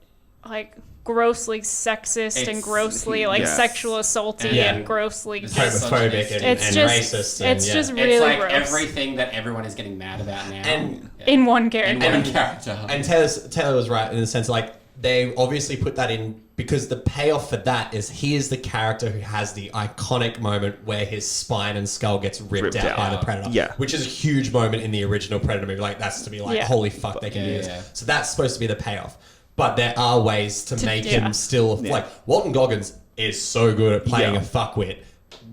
[SPEAKER 1] like grossly sexist and
[SPEAKER 4] It's-
[SPEAKER 1] grossly like
[SPEAKER 3] yes.
[SPEAKER 1] sexual assaulty
[SPEAKER 5] Yeah.
[SPEAKER 1] and grossly
[SPEAKER 4] It's
[SPEAKER 1] just,
[SPEAKER 5] homophobic and,
[SPEAKER 1] It's
[SPEAKER 5] and
[SPEAKER 1] just-
[SPEAKER 5] racist. And,
[SPEAKER 1] it's
[SPEAKER 5] yeah.
[SPEAKER 1] just really
[SPEAKER 4] It's like
[SPEAKER 1] gross.
[SPEAKER 4] everything that everyone is getting mad about now.
[SPEAKER 5] And-
[SPEAKER 4] Yeah.
[SPEAKER 1] in one
[SPEAKER 4] in
[SPEAKER 1] character.
[SPEAKER 4] one character.
[SPEAKER 5] And Taylor was right in the sense like they obviously put that in because the payoff for that is he is the character who has the iconic moment where his spine and skull gets ripped out by the Predator.
[SPEAKER 3] Yeah.
[SPEAKER 5] Which is a huge moment in the original Predator movie. Like that's to be like,
[SPEAKER 1] Yeah.
[SPEAKER 5] holy fuck, they can do
[SPEAKER 4] Yeah,
[SPEAKER 5] this.
[SPEAKER 4] yeah.
[SPEAKER 5] So that's supposed to be the payoff. But there are ways to make
[SPEAKER 1] yeah.
[SPEAKER 5] him still like Walton Goggins is so good at playing
[SPEAKER 3] Yeah.
[SPEAKER 5] a fuckwit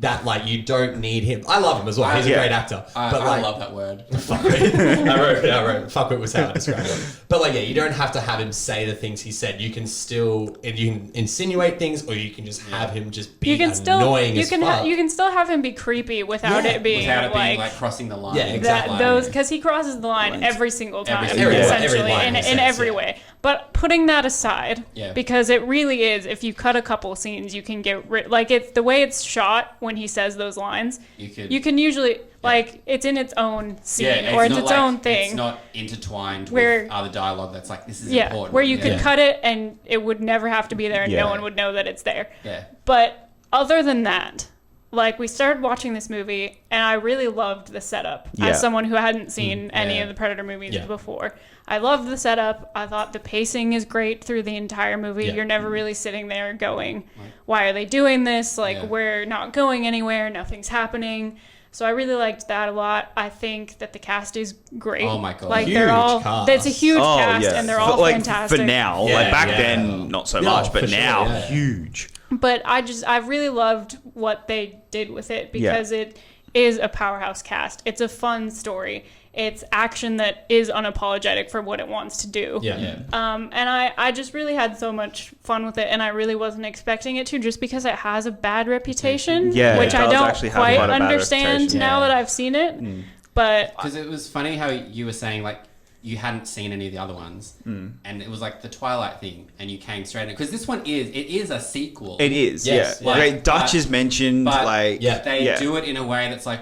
[SPEAKER 5] that like you don't need him. I love him as well. He's a
[SPEAKER 3] Yeah.
[SPEAKER 5] great actor.
[SPEAKER 4] I
[SPEAKER 5] like,
[SPEAKER 4] love that word.
[SPEAKER 5] Fuckwit. I wrote fuckwit was how I described it. But like, yeah, you don't have to have him say the things he said. You can still, you can insinuate things, or you can just have him just be
[SPEAKER 1] You can still
[SPEAKER 5] annoying
[SPEAKER 1] you
[SPEAKER 5] as
[SPEAKER 1] can
[SPEAKER 5] fuck.
[SPEAKER 1] you can still have him be creepy without
[SPEAKER 5] Yeah,
[SPEAKER 1] it being
[SPEAKER 4] Without it being
[SPEAKER 1] like
[SPEAKER 4] like crossing the line.
[SPEAKER 5] Yeah, exactly.
[SPEAKER 1] that those, because he crosses the line every single time,
[SPEAKER 4] single
[SPEAKER 5] line.
[SPEAKER 1] essentially,
[SPEAKER 5] Every line
[SPEAKER 1] in
[SPEAKER 5] he says,
[SPEAKER 1] every
[SPEAKER 5] yeah.
[SPEAKER 1] way. But putting that aside,
[SPEAKER 4] Yeah.
[SPEAKER 1] because it really is, if you cut a couple of scenes, you can get rid. Like it's the way it's shot when he says those lines.
[SPEAKER 4] You
[SPEAKER 1] can usually like it's in its own scene
[SPEAKER 4] Yeah,
[SPEAKER 1] or it's
[SPEAKER 4] not
[SPEAKER 1] its
[SPEAKER 4] like-
[SPEAKER 1] own thing.
[SPEAKER 4] It's not intertwined
[SPEAKER 1] Where-
[SPEAKER 4] with other dialogue that's like, this is
[SPEAKER 1] Yeah,
[SPEAKER 4] important.
[SPEAKER 1] where you could
[SPEAKER 5] Yeah.
[SPEAKER 1] cut it and it would never have to be there and
[SPEAKER 3] Yeah.
[SPEAKER 1] no one would know that it's there.
[SPEAKER 4] Yeah.
[SPEAKER 1] But other than that, like we started watching this movie and I really loved the setup
[SPEAKER 3] Yeah.
[SPEAKER 1] as someone who hadn't seen any
[SPEAKER 4] yeah.
[SPEAKER 1] of the Predator movies
[SPEAKER 5] Yeah.
[SPEAKER 1] before. I loved the setup. I thought the pacing is great through the entire movie.
[SPEAKER 5] Yeah.
[SPEAKER 1] You're never really sitting there going, why are they doing this? Like
[SPEAKER 4] Yeah.
[SPEAKER 1] we're not going anywhere. Nothing's happening. So I really liked that a lot. I think that the cast is great.
[SPEAKER 4] Oh my God.
[SPEAKER 1] Like
[SPEAKER 5] Huge
[SPEAKER 1] they're all
[SPEAKER 5] cast.
[SPEAKER 1] that's a huge cast and they're all
[SPEAKER 3] like,
[SPEAKER 1] fantastic.
[SPEAKER 3] For now,
[SPEAKER 5] Yeah,
[SPEAKER 3] like back
[SPEAKER 5] yeah.
[SPEAKER 3] then, not so
[SPEAKER 5] No,
[SPEAKER 3] much, but
[SPEAKER 5] for sure,
[SPEAKER 3] now,
[SPEAKER 5] yeah.
[SPEAKER 3] huge.
[SPEAKER 1] But I really loved what they did with it because it is a powerhouse cast. It's a fun story. It's action that is unapologetic for what it wants to do.
[SPEAKER 5] Yeah.
[SPEAKER 4] Yeah.
[SPEAKER 1] And I just really had so much fun with it, and I really wasn't expecting it to, just because it has a bad reputation,
[SPEAKER 3] Yeah,
[SPEAKER 1] which
[SPEAKER 3] it
[SPEAKER 1] I
[SPEAKER 3] does
[SPEAKER 1] don't
[SPEAKER 3] actually have
[SPEAKER 1] quite
[SPEAKER 3] quite a bad
[SPEAKER 1] understand
[SPEAKER 3] reputation.
[SPEAKER 1] now
[SPEAKER 4] Yeah.
[SPEAKER 1] that I've seen it. But
[SPEAKER 4] Because it was funny how you were saying, like, you hadn't seen any of the other ones. And it was like the Twilight thing, and you came straight in. Because this one is a sequel.
[SPEAKER 3] It is,
[SPEAKER 5] Yes,
[SPEAKER 3] yeah.
[SPEAKER 5] yeah.
[SPEAKER 3] Like, Dutch is mentioned,
[SPEAKER 4] but
[SPEAKER 3] like...
[SPEAKER 5] Yeah.
[SPEAKER 4] They do it in a way that's like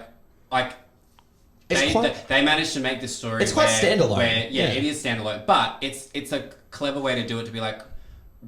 [SPEAKER 5] It's
[SPEAKER 4] they,
[SPEAKER 5] quite-
[SPEAKER 4] they managed to make the story.
[SPEAKER 5] It's quite standalone.
[SPEAKER 4] Yeah,
[SPEAKER 5] Yeah.
[SPEAKER 4] it is standalone, but it's a clever way to do it, to be like,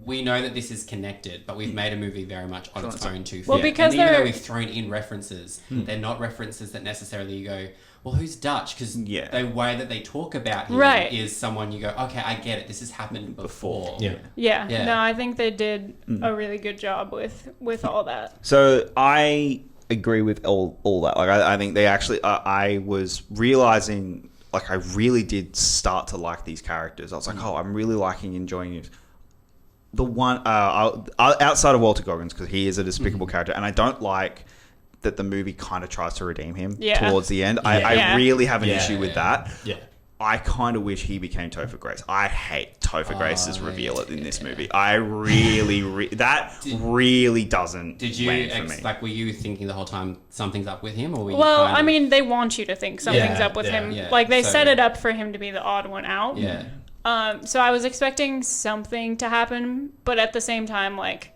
[SPEAKER 4] we know that this is connected, but we've made a movie very much on its own too.
[SPEAKER 1] Well,
[SPEAKER 4] Yeah.
[SPEAKER 1] because
[SPEAKER 4] and even though
[SPEAKER 1] they're-
[SPEAKER 4] we've thrown in references, they're not references that necessarily you go, well, who's Dutch? Because
[SPEAKER 3] Yeah.
[SPEAKER 4] the way that they talk about him
[SPEAKER 1] Right.
[SPEAKER 4] is someone you go, okay, I get it. This has happened before.
[SPEAKER 5] Yeah.
[SPEAKER 1] yeah,
[SPEAKER 4] Yeah.
[SPEAKER 1] no, I think they did a really good job with all that.
[SPEAKER 3] So I agree with all that. Like, I think they actually... I was realizing... Like, I really did start to like these characters. I was like, oh, I'm really liking, enjoying it. the one outside of Walter Goggins, because he is a despicable character, and I don't like that the movie kind of tries to redeem him towards the end. I really have an issue with that.
[SPEAKER 5] Yeah.
[SPEAKER 3] I kind of wish he became Topher Grace. I hate Topher Grace's reveal in this movie. I really, that really doesn't.
[SPEAKER 4] Did you
[SPEAKER 3] land for me.
[SPEAKER 4] like? Were you thinking the whole time something's up with him, or were you?
[SPEAKER 1] Well,
[SPEAKER 4] kind of,
[SPEAKER 1] I mean, they want you to think something's up with him.
[SPEAKER 4] yeah.
[SPEAKER 1] Like they
[SPEAKER 4] So-
[SPEAKER 1] set it up for him to be the odd one out.
[SPEAKER 4] Yeah.
[SPEAKER 1] So I was expecting something to happen, but at the same time, like,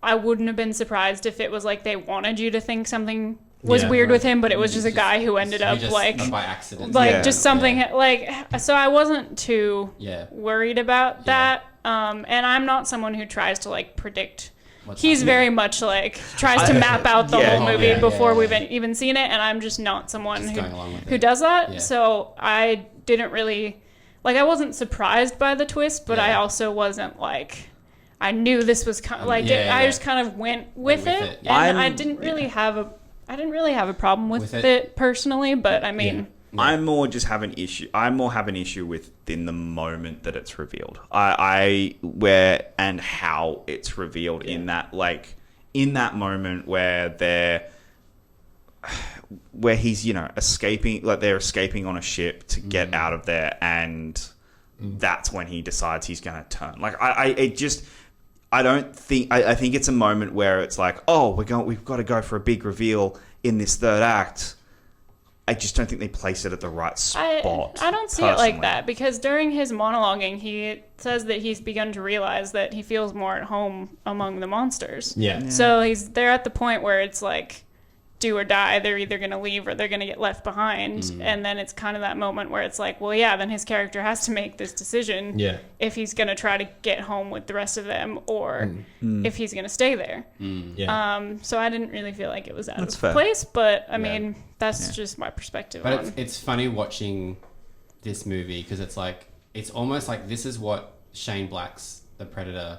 [SPEAKER 1] I wouldn't have been surprised if it was like they wanted you to think something was weird with him, but it was just a guy who ended up like
[SPEAKER 4] by accident,
[SPEAKER 1] just something like. So I wasn't too worried about that. And I'm not someone who tries to like predict. He's very much like tries to map out the whole movie before we've even seen it, and I'm just not someone who does that. Yeah. So I didn't really like. I wasn't surprised by the twist, but I also wasn't like. I knew this was kind of like I just kind of went with it, and I didn't really have a problem with it personally. But I mean,
[SPEAKER 3] I more have an issue within the moment that it's revealed. Where and how it's revealed in that moment where he's escaping, like they're escaping on a ship to get out of there, and that's when he decides he's going to turn. Like I think it's a moment where it's like, oh, we've got to go for a big reveal in this third act. I just don't think they place it at the right spot.
[SPEAKER 1] I don't see it like that, because during his monologuing, he says that he's begun to realize that he feels more at home among the monsters. Yeah. So they're at the point where it's like, do or die. They're either going to leave or they're going to get left behind. And then it's kind of that moment where it's like, well, yeah, then his character has to make this decision if he's going to try to get home with the rest of them or if he's going to stay there. So I didn't really feel like it was out of place, but I mean, that's just my perspective.
[SPEAKER 4] But it's funny watching this movie because it's like, it's almost like this is what Shane Black's The Predator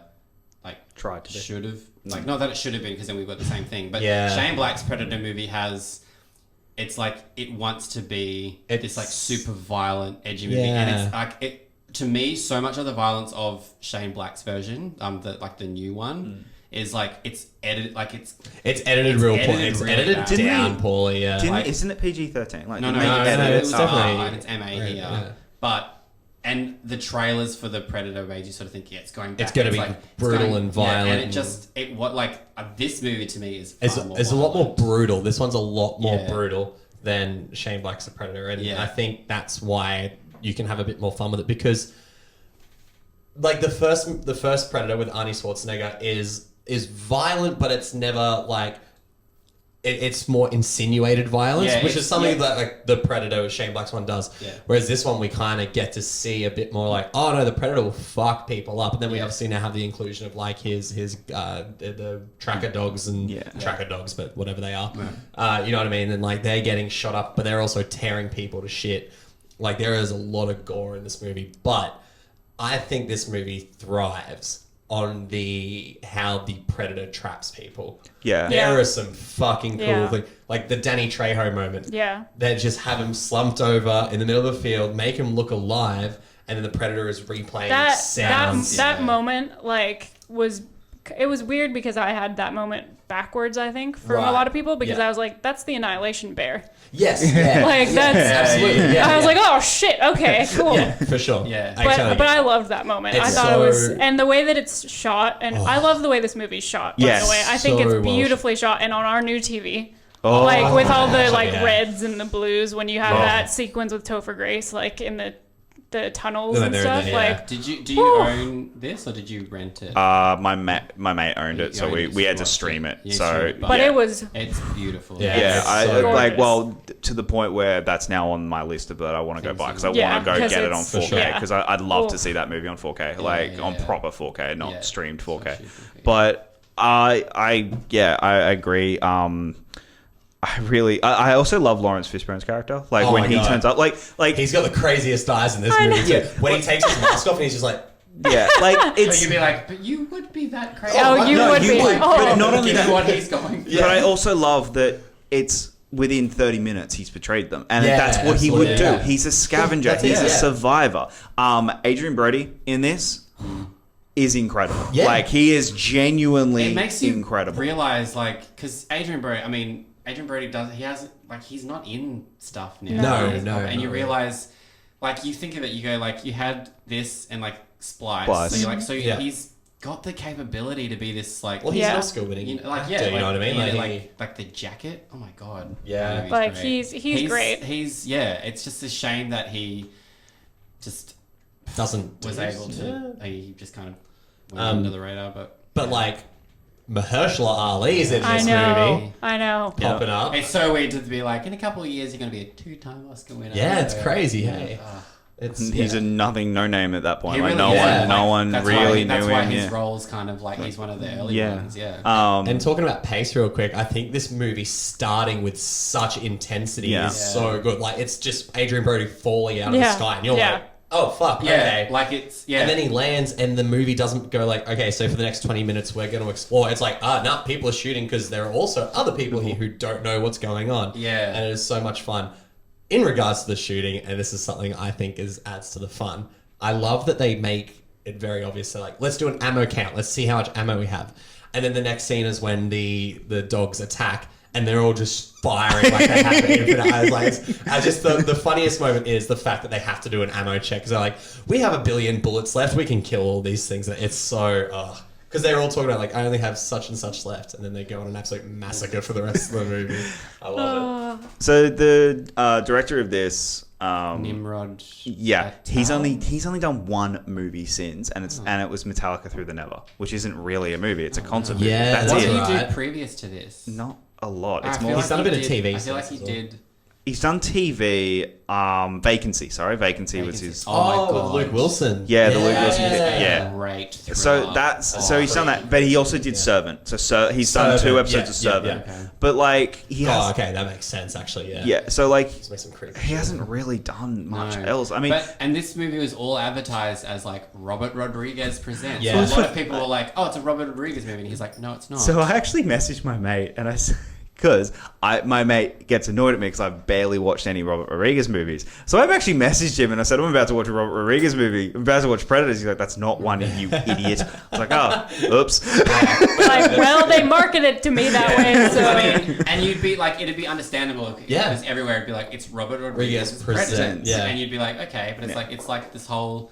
[SPEAKER 3] tried to
[SPEAKER 4] should have. Like, not that it should have been, because then we've got the same thing. But Shane Black's Predator movie it's like, it wants to be this like super violent, edgy movie. And it's like, to me, so much of the violence of Shane Black's version, the new one, is like, it's edited, like it's edited
[SPEAKER 5] real poorly. It's edited down poorly,
[SPEAKER 3] Isn't it PG-13? Like,
[SPEAKER 4] no,
[SPEAKER 5] it's definitely...
[SPEAKER 4] and it's MA here. Yeah. But... And the trailers for The Predator made you sort of think, it's going back.
[SPEAKER 5] It's going to be brutal and violent.
[SPEAKER 4] And this movie to me is
[SPEAKER 5] it's a lot more brutal. This one's a lot more brutal than Shane Black's The Predator. And I think that's why you can have a bit more fun with it, because like the first Predator with Arnie Schwarzenegger is violent, but it's never like... It's more insinuated violence, which is something that like the Predator, Shane Black's one, does. Yeah. Whereas this one, we kind of get to see a bit more like, oh no, the Predator will fuck people up, and then we obviously now have the inclusion of like his the tracker dogs and tracker dogs, but whatever they are, you know what I mean? And like they're getting shot up, but they're also tearing people to shit. Like there is a lot of gore in this movie, but I think this movie thrives on how the Predator traps people. There are some fucking cool things. Like the Danny Trejo moment. They just have him slumped over in the middle of the field, make him look alive, and then the Predator is replaying sounds.
[SPEAKER 1] That moment, like, it was weird because I had that moment backwards, I think, from a lot of people, because I was like, that's the Annihilation Bear.
[SPEAKER 5] Yes.
[SPEAKER 1] Like, that's... Absolutely. I was like, oh, shit, okay, cool.
[SPEAKER 5] Yeah, for sure.
[SPEAKER 4] Yeah.
[SPEAKER 1] But I loved that moment. I thought it was... And the way that it's shot, and I love the way this movie's shot, by the way. I think it's beautifully shot, and on our new TV... like, with all the, reds and the blues, when you have that sequence with Topher Grace, like, in the tunnels and stuff. Like,
[SPEAKER 4] do you own this or did you rent it?
[SPEAKER 3] My mate owned it, so we had to stream it. But
[SPEAKER 1] it's
[SPEAKER 4] beautiful.
[SPEAKER 3] To the point where that's now on my list of that I want to go buy, because I want to go get it on 4K, because I'd love to see that movie on 4K, on proper 4K, not streamed 4K. But I agree. I also love Lawrence Fishburne's character. Like when he turns up, like
[SPEAKER 5] he's got the craziest eyes in this movie too. When he takes his mask off and he's just like,
[SPEAKER 4] it's. You'd be like, but you would be that crazy.
[SPEAKER 1] You would be.
[SPEAKER 3] But not only that,
[SPEAKER 4] what he's going through.
[SPEAKER 3] But I also love that it's within 30 minutes he's betrayed them, and that's what he would do. He's a scavenger. He's a survivor. Adrian Brody in this. is incredible.
[SPEAKER 5] Yeah.
[SPEAKER 3] Like, he is genuinely
[SPEAKER 4] It makes you
[SPEAKER 3] incredible.
[SPEAKER 4] realize, like, because Adrian Brody he's not in stuff now.
[SPEAKER 5] No,
[SPEAKER 4] And you
[SPEAKER 5] no.
[SPEAKER 4] realize, like, you think of it, you go, like, you had this and, like, Splice. So you're like, he's got the capability to be this, like...
[SPEAKER 5] Well, he's
[SPEAKER 1] Yeah.
[SPEAKER 5] an Oscar winning
[SPEAKER 4] you know, like,
[SPEAKER 5] actor, you know what I mean?
[SPEAKER 4] Like the jacket. Oh my god.
[SPEAKER 5] Yeah.
[SPEAKER 4] That movie's
[SPEAKER 1] Like,
[SPEAKER 4] great.
[SPEAKER 1] he's great.
[SPEAKER 4] It's just a shame that he just
[SPEAKER 5] doesn't
[SPEAKER 4] was
[SPEAKER 5] do
[SPEAKER 4] able
[SPEAKER 5] this.
[SPEAKER 4] to. He just kind of went under the radar,
[SPEAKER 5] But like Mahershala Ali's in
[SPEAKER 1] I
[SPEAKER 5] this
[SPEAKER 1] know.
[SPEAKER 5] movie
[SPEAKER 1] I know.
[SPEAKER 5] popping up.
[SPEAKER 4] It's so weird to be like, in a couple of years, you're going to be a 2-time Oscar winner.
[SPEAKER 5] Yeah, it's crazy, hey.
[SPEAKER 3] He's a nothing, no name at that point.
[SPEAKER 4] He
[SPEAKER 3] Like,
[SPEAKER 4] really is.
[SPEAKER 3] no one
[SPEAKER 4] That's
[SPEAKER 3] really
[SPEAKER 4] why,
[SPEAKER 3] knew
[SPEAKER 4] That's why
[SPEAKER 3] him.
[SPEAKER 4] his role's kind of like he's one of the early ones. Yeah.
[SPEAKER 5] And talking about pace real quick, I think this movie starting with such intensity is so good. Like, it's just Adrian Brody falling out of the sky and you're like, oh fuck, okay.
[SPEAKER 4] Like it's
[SPEAKER 5] And then he lands and the movie doesn't go like, okay, so for the next 20 minutes we're going to explore. It's like, no, people are shooting because there are also other people here who don't know what's going on.
[SPEAKER 4] Yeah.
[SPEAKER 5] And it is so much fun. In regards to the shooting, and this is something I think adds to the fun, I love that they make it very obvious. So like, let's do an ammo count. Let's see how much ammo we have. And then the next scene is when the dogs attack and they're all just firing like they have infinite. I was like, I just the funniest moment is the fact that they have to do an ammo check because they're like, we have 1 billion bullets left. We can kill all these things. And it's so because they're all talking about like, I only have such and such left, and then they go on an absolute massacre for the rest of the movie. I love it.
[SPEAKER 3] So the director of this,
[SPEAKER 4] Nimrod.
[SPEAKER 3] yeah,
[SPEAKER 4] Patel?
[SPEAKER 3] he's only done one movie since, and it was Metallica Through the Never, which isn't really a movie; it's a concert movie.
[SPEAKER 5] Yeah,
[SPEAKER 3] That's
[SPEAKER 4] What
[SPEAKER 3] it.
[SPEAKER 4] did he
[SPEAKER 5] right.
[SPEAKER 4] do previous to this?
[SPEAKER 3] Not a lot.
[SPEAKER 4] I
[SPEAKER 3] It's
[SPEAKER 4] feel
[SPEAKER 3] more.
[SPEAKER 4] like
[SPEAKER 5] He's done a
[SPEAKER 4] he
[SPEAKER 5] bit of
[SPEAKER 4] did-
[SPEAKER 5] TV
[SPEAKER 4] I feel like
[SPEAKER 5] stuff
[SPEAKER 4] he
[SPEAKER 5] as well.
[SPEAKER 4] did.
[SPEAKER 3] He's done TV. Vacancy. Sorry, Vacancy was his.
[SPEAKER 4] Oh my
[SPEAKER 5] with
[SPEAKER 4] God.
[SPEAKER 5] Luke Wilson.
[SPEAKER 3] Yeah, the Luke Wilson bit, yeah.
[SPEAKER 4] Great.
[SPEAKER 3] So so he's done that, but he also did Servant. So he's done 2 episodes of Servant.
[SPEAKER 5] Yeah.
[SPEAKER 4] Okay.
[SPEAKER 3] But like he has,
[SPEAKER 5] Oh, okay, that makes sense actually. Yeah.
[SPEAKER 3] yeah. So like
[SPEAKER 5] Just make some creepy
[SPEAKER 3] he
[SPEAKER 5] shit.
[SPEAKER 3] hasn't really done much
[SPEAKER 4] No.
[SPEAKER 3] else. I mean,
[SPEAKER 4] and this movie was all advertised as like Robert Rodriguez presents.
[SPEAKER 5] Yeah.
[SPEAKER 4] So a lot of people were like, "Oh, it's a Robert Rodriguez movie," and he's like, "No, it's not."
[SPEAKER 3] so I actually messaged my mate, and I said. Because my mate gets annoyed at me because I've barely watched any Robert Rodriguez movies. So I've actually messaged him and I said, I'm about to watch a Robert Rodriguez movie. I'm about to watch Predators. He's like, that's not one, you idiot. I was like, oh, oops.
[SPEAKER 1] Like, well, they market it to me that way, so.
[SPEAKER 4] I mean, and you'd be like, it'd be understandable.
[SPEAKER 5] Yeah.
[SPEAKER 4] Because everywhere it'd be like, it's Robert Rodriguez
[SPEAKER 5] Rodriguez presents, yeah.
[SPEAKER 4] and you'd be like, okay, but it's like this whole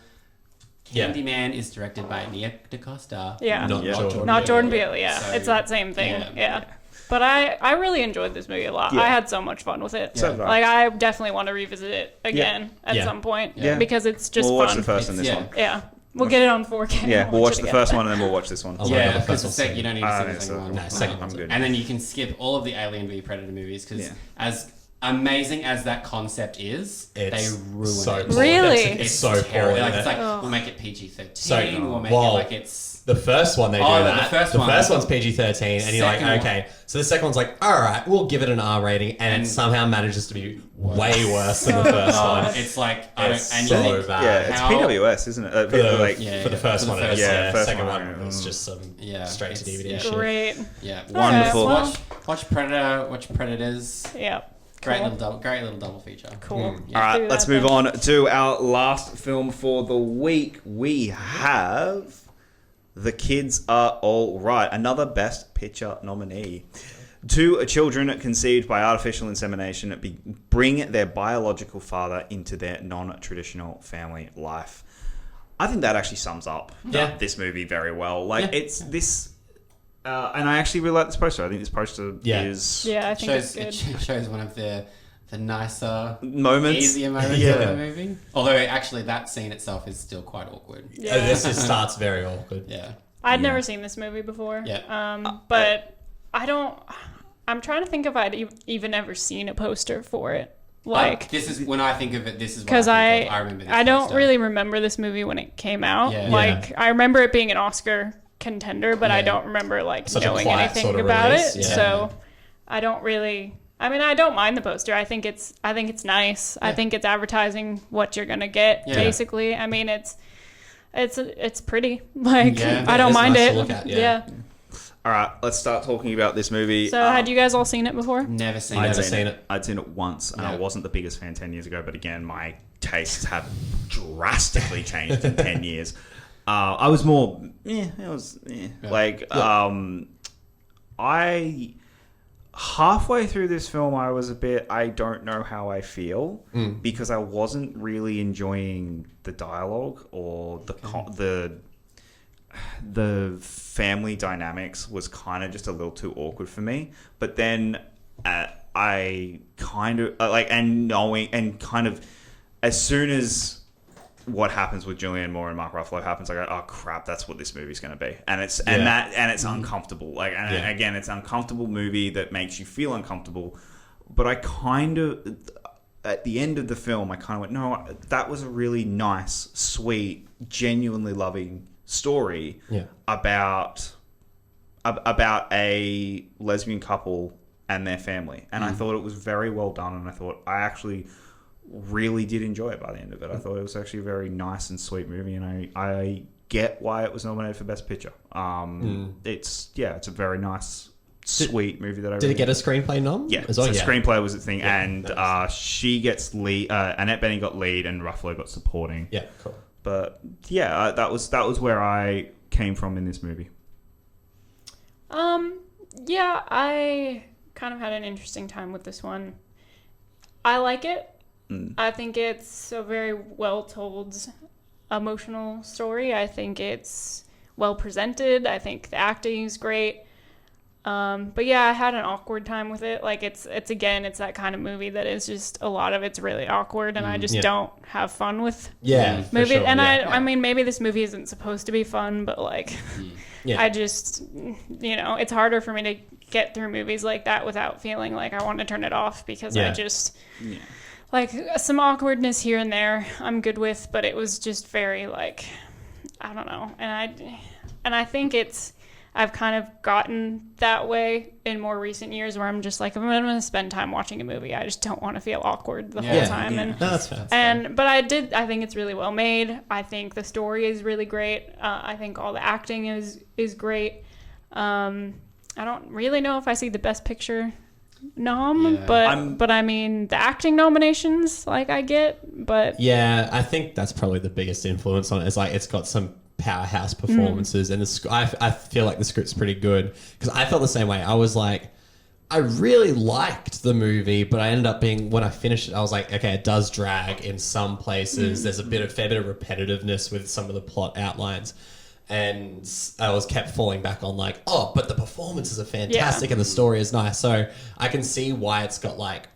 [SPEAKER 5] Yeah.
[SPEAKER 4] Candyman is directed by Nia DaCosta.
[SPEAKER 1] Yeah.
[SPEAKER 5] Not
[SPEAKER 3] Yeah.
[SPEAKER 5] Jordan.
[SPEAKER 1] Not Jordan Peele, yeah.
[SPEAKER 4] So-
[SPEAKER 1] It's that same thing,
[SPEAKER 4] Yeah.
[SPEAKER 1] yeah. But I really enjoyed this movie a lot.
[SPEAKER 3] Yeah.
[SPEAKER 1] I had so much fun with it.
[SPEAKER 3] So did I.
[SPEAKER 1] Like, I definitely want to revisit it again at
[SPEAKER 5] Yeah.
[SPEAKER 1] some point
[SPEAKER 3] Yeah.
[SPEAKER 1] because it's just
[SPEAKER 3] We'll watch
[SPEAKER 1] fun.
[SPEAKER 3] the first and this
[SPEAKER 4] Yeah.
[SPEAKER 3] one.
[SPEAKER 1] Yeah. We'll get it on 4K.
[SPEAKER 3] Yeah, we'll watch
[SPEAKER 1] it
[SPEAKER 3] the
[SPEAKER 1] again.
[SPEAKER 3] first one and then we'll watch this one.
[SPEAKER 5] Oh,
[SPEAKER 4] Yeah,
[SPEAKER 5] the
[SPEAKER 4] because
[SPEAKER 5] first one.
[SPEAKER 4] you don't need to see the second one.
[SPEAKER 5] No, second
[SPEAKER 3] I'm
[SPEAKER 5] one's
[SPEAKER 3] good.
[SPEAKER 4] And then you can skip all of the Alien v Predator movies because
[SPEAKER 3] Yeah.
[SPEAKER 4] as amazing as that concept is,
[SPEAKER 5] It's
[SPEAKER 4] they ruin
[SPEAKER 5] so
[SPEAKER 4] it.
[SPEAKER 5] poor.
[SPEAKER 1] Really?
[SPEAKER 5] It's so
[SPEAKER 4] terrible.
[SPEAKER 5] poor.
[SPEAKER 4] Like, it's like
[SPEAKER 1] Oh.
[SPEAKER 4] we'll make it PG-13.
[SPEAKER 5] So,
[SPEAKER 4] we'll make
[SPEAKER 5] well,
[SPEAKER 4] it like it's.
[SPEAKER 5] The first one they do
[SPEAKER 4] Oh, the
[SPEAKER 5] that.
[SPEAKER 4] first
[SPEAKER 5] the
[SPEAKER 4] one.
[SPEAKER 5] first one's PG-13, and you're like,
[SPEAKER 4] Second one.
[SPEAKER 5] okay. So the second one's like, all right, we'll give it an R rating, and it somehow manages to be way worse than the first one.
[SPEAKER 4] It's like
[SPEAKER 5] It's
[SPEAKER 4] and
[SPEAKER 5] so
[SPEAKER 4] you think,
[SPEAKER 5] bad.
[SPEAKER 3] Yeah, it's
[SPEAKER 4] How-
[SPEAKER 3] PWS, isn't it?
[SPEAKER 5] For the,
[SPEAKER 3] Like,
[SPEAKER 4] Yeah.
[SPEAKER 5] for the first
[SPEAKER 4] for the
[SPEAKER 5] one,
[SPEAKER 4] first
[SPEAKER 5] it is.
[SPEAKER 3] one.
[SPEAKER 5] Yeah,
[SPEAKER 3] First
[SPEAKER 5] second
[SPEAKER 3] one,
[SPEAKER 5] one was just some straight to
[SPEAKER 4] it's-
[SPEAKER 5] DVD
[SPEAKER 4] yeah.
[SPEAKER 5] shit.
[SPEAKER 1] Great.
[SPEAKER 4] Yeah,
[SPEAKER 3] Wonderful.
[SPEAKER 1] well-
[SPEAKER 4] Watch Predator. Watch Predators.
[SPEAKER 1] Yeah.
[SPEAKER 4] Great
[SPEAKER 1] Cool.
[SPEAKER 4] little double feature.
[SPEAKER 1] Cool.
[SPEAKER 4] Yeah.
[SPEAKER 3] All right,
[SPEAKER 1] Do
[SPEAKER 3] let's
[SPEAKER 1] that
[SPEAKER 3] move
[SPEAKER 1] then.
[SPEAKER 3] on to our last film for the week. We have The Kids Are All Right, another Best Picture nominee. 2 children conceived by artificial insemination bring their biological father into their non-traditional family life. I think that actually sums up this movie very well. Like, it's this... and I actually really like this poster. I think this poster is...
[SPEAKER 1] Yeah, I think
[SPEAKER 4] Shows
[SPEAKER 1] it's
[SPEAKER 4] it
[SPEAKER 1] good.
[SPEAKER 4] shows one of the nicer,
[SPEAKER 3] moments.
[SPEAKER 4] easier moments
[SPEAKER 3] Yeah.
[SPEAKER 4] of the movie. Although actually that scene itself is still quite awkward.
[SPEAKER 1] Yeah.
[SPEAKER 5] This just starts very awkward.
[SPEAKER 4] Yeah.
[SPEAKER 1] I'd never seen this movie before.
[SPEAKER 4] Yeah.
[SPEAKER 1] But I'm trying to think if I'd even ever seen a poster for it. Like,
[SPEAKER 4] this is when I think of it. This is what
[SPEAKER 1] because
[SPEAKER 4] I think of. I remember. This
[SPEAKER 1] I don't
[SPEAKER 4] poster.
[SPEAKER 1] really remember this movie when it came out.
[SPEAKER 4] Yeah.
[SPEAKER 1] Like, I remember it being an Oscar contender, but I don't remember like
[SPEAKER 5] Such a
[SPEAKER 1] knowing
[SPEAKER 5] quiet
[SPEAKER 1] anything
[SPEAKER 5] sort of
[SPEAKER 1] about
[SPEAKER 5] release,
[SPEAKER 1] it.
[SPEAKER 5] yeah.
[SPEAKER 1] So I don't really. I mean, I don't mind the poster. I think it's nice. I think it's advertising what you're gonna get.
[SPEAKER 4] Yeah.
[SPEAKER 1] Basically, I mean, it's pretty. Like,
[SPEAKER 4] Yeah.
[SPEAKER 1] I don't
[SPEAKER 5] It's
[SPEAKER 1] mind
[SPEAKER 5] nice
[SPEAKER 1] it.
[SPEAKER 5] to look at, yeah.
[SPEAKER 1] Yeah.
[SPEAKER 3] All right, let's start talking about this movie.
[SPEAKER 1] So, had you guys all seen it before?
[SPEAKER 4] Never seen
[SPEAKER 3] I'd
[SPEAKER 4] it.
[SPEAKER 5] Never seen it.
[SPEAKER 3] I'd seen it once, and I
[SPEAKER 4] Yeah.
[SPEAKER 3] wasn't the biggest fan 10 years ago. But again, my tastes have drastically changed in 10 years. I was more, it was,
[SPEAKER 4] Yeah.
[SPEAKER 3] like, I halfway through this film, I was a bit, I don't know how I feel because I wasn't really enjoying the dialogue or the family dynamics was kind of just a little too awkward for me. But then I kind of as soon as what happens with Julianne Moore and Mark Ruffalo happens, I go, oh crap, that's what this movie's going to be, and it's uncomfortable. Like, and again, it's an uncomfortable movie that makes you feel uncomfortable. But I kind of, at the end of the film, I kind of went, no, that was a really nice, sweet, genuinely loving story about a lesbian couple and their family, and I thought it was very well done, and I thought I actually really did enjoy it by the end of it. I thought it was actually a very nice and sweet movie, and I get why it was nominated for Best Picture. It's a very nice, sweet movie that I
[SPEAKER 5] Did it get a screenplay nom?
[SPEAKER 3] Yeah,
[SPEAKER 5] as well?
[SPEAKER 3] so screenplay was the thing,
[SPEAKER 5] Yeah,
[SPEAKER 3] and
[SPEAKER 5] nice.
[SPEAKER 3] she gets lead. Annette Bening got lead, and Ruffalo got supporting.
[SPEAKER 5] Yeah, cool.
[SPEAKER 3] But yeah, that was where I came from in this movie.
[SPEAKER 1] Yeah, I kind of had an interesting time with this one. I like it. I think it's a very well told emotional story. I think it's well presented. I think the acting is great. But yeah, I had an awkward time with it. Like it's that kind of movie that is just a lot of it's really awkward, and I just don't have fun with
[SPEAKER 5] for
[SPEAKER 1] movie.
[SPEAKER 5] sure,
[SPEAKER 1] And
[SPEAKER 5] yeah.
[SPEAKER 1] I mean, maybe this movie isn't supposed to be fun, but like, I just, it's harder for me to get through movies like that without feeling like I want to turn it off, because I just like some awkwardness here and there I'm good with, but it was just very like, I don't know. And I think I've kind of gotten that way in more recent years, where I'm just like, if I'm going to spend time watching a movie, I just don't want to feel awkward the whole time. And
[SPEAKER 5] No, that's fair.
[SPEAKER 1] but I think it's really well made. I think the story is really great. I think all the acting is great. I don't really know if I see the Best Picture nom, but I mean, the acting nominations, like, I get, but
[SPEAKER 5] Yeah, I think that's probably the biggest influence on it. Is like it's got some powerhouse performances, and I feel like the script's pretty good, because I felt the same way. I was like, I really liked the movie, but I ended up being, when I finished it, I was like, okay, it does drag in some places. There's a fair bit of repetitiveness with some of the plot outlines. And I was kept falling back on like, oh, but the performances are fantastic and the story is nice. So I can see why it's got like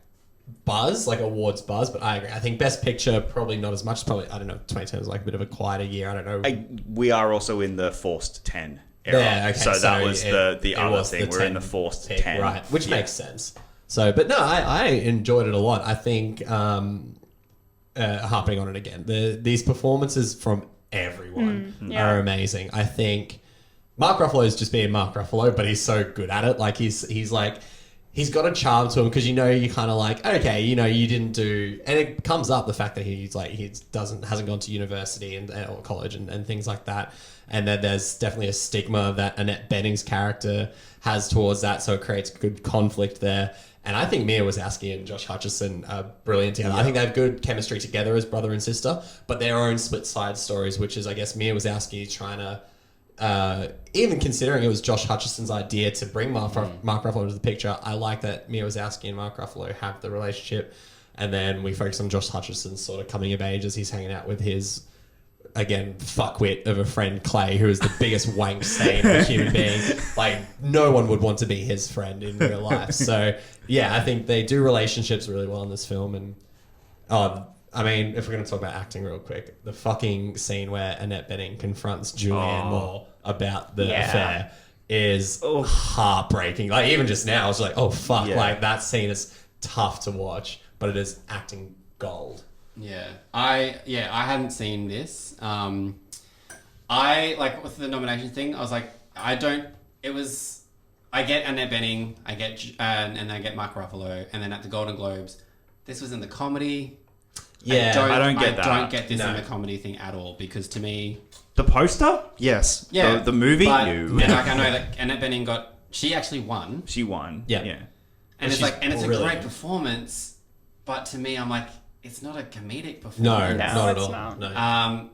[SPEAKER 5] buzz, like awards buzz, but I agree. I think Best Picture, probably not as much. Probably, I don't know, 2010 was like a bit of a quieter year. I don't know.
[SPEAKER 3] We are also in the forced 10 era.
[SPEAKER 5] Yeah, okay,
[SPEAKER 3] so that was the
[SPEAKER 5] it
[SPEAKER 3] other
[SPEAKER 5] was
[SPEAKER 3] thing.
[SPEAKER 5] the
[SPEAKER 3] We're in
[SPEAKER 5] 10
[SPEAKER 3] the forced
[SPEAKER 5] pick,
[SPEAKER 3] 10.
[SPEAKER 5] right, which makes sense. So, but no, I enjoyed it a lot. I think, harping on it again, these performances from everyone are amazing. I think Mark Ruffalo is just being Mark Ruffalo, but he's so good at it. Like he's got a charm to him, because you kind of like, okay, you didn't do, and it comes up the fact that he's like hasn't gone to university or college and things like that, and then there's definitely a stigma that Annette Bening's character has towards that, so it creates good conflict there. And I think Mia Wazowski and Josh Hutcherson are brilliant together. I think they have good chemistry together as brother and sister, but their own split side stories, which is, I guess, Mia Wazowski trying to, even considering it was Josh Hutcherson's idea to bring Mark Ruffalo into the picture, I like that Mia Wazowski and Mark Ruffalo have the relationship. And then we focus on Josh Hutcherson's sort of coming of age as he's hanging out with his, again, fuckwit of a friend, Clay, who is the biggest wank stain of a human being. Like, no one would want to be his friend in real life. So, yeah, I think they do relationships really well in this film. And, I mean, if we're going to talk about acting real quick, the fucking scene where Annette Bening confronts Julianne Moore about the affair is heartbreaking. Like, even just now, I was like, oh, fuck.
[SPEAKER 3] Yeah.
[SPEAKER 5] Like, that scene is tough to watch, but it is acting gold.
[SPEAKER 4] I hadn't seen this. I like with the nomination thing. I was like, I get Annette Bening, and I get Mark Ruffalo, and then at the Golden Globes, this was in the comedy.
[SPEAKER 5] Yeah,
[SPEAKER 3] I don't get that.
[SPEAKER 4] I don't get this in the comedy thing at all, because to me,
[SPEAKER 3] The poster? Yes.
[SPEAKER 4] yeah,
[SPEAKER 3] The movie?
[SPEAKER 4] but,
[SPEAKER 3] No.
[SPEAKER 4] and like I know that Annette Bening she actually won,
[SPEAKER 3] She won.
[SPEAKER 5] Yeah.
[SPEAKER 3] Yeah.
[SPEAKER 4] and it's
[SPEAKER 5] she's
[SPEAKER 4] a
[SPEAKER 5] brilliant.
[SPEAKER 4] great performance, but to me, I'm like, it's not a comedic performance.
[SPEAKER 5] No,
[SPEAKER 1] No,
[SPEAKER 5] not at
[SPEAKER 1] it's
[SPEAKER 5] all.
[SPEAKER 1] not.
[SPEAKER 5] No.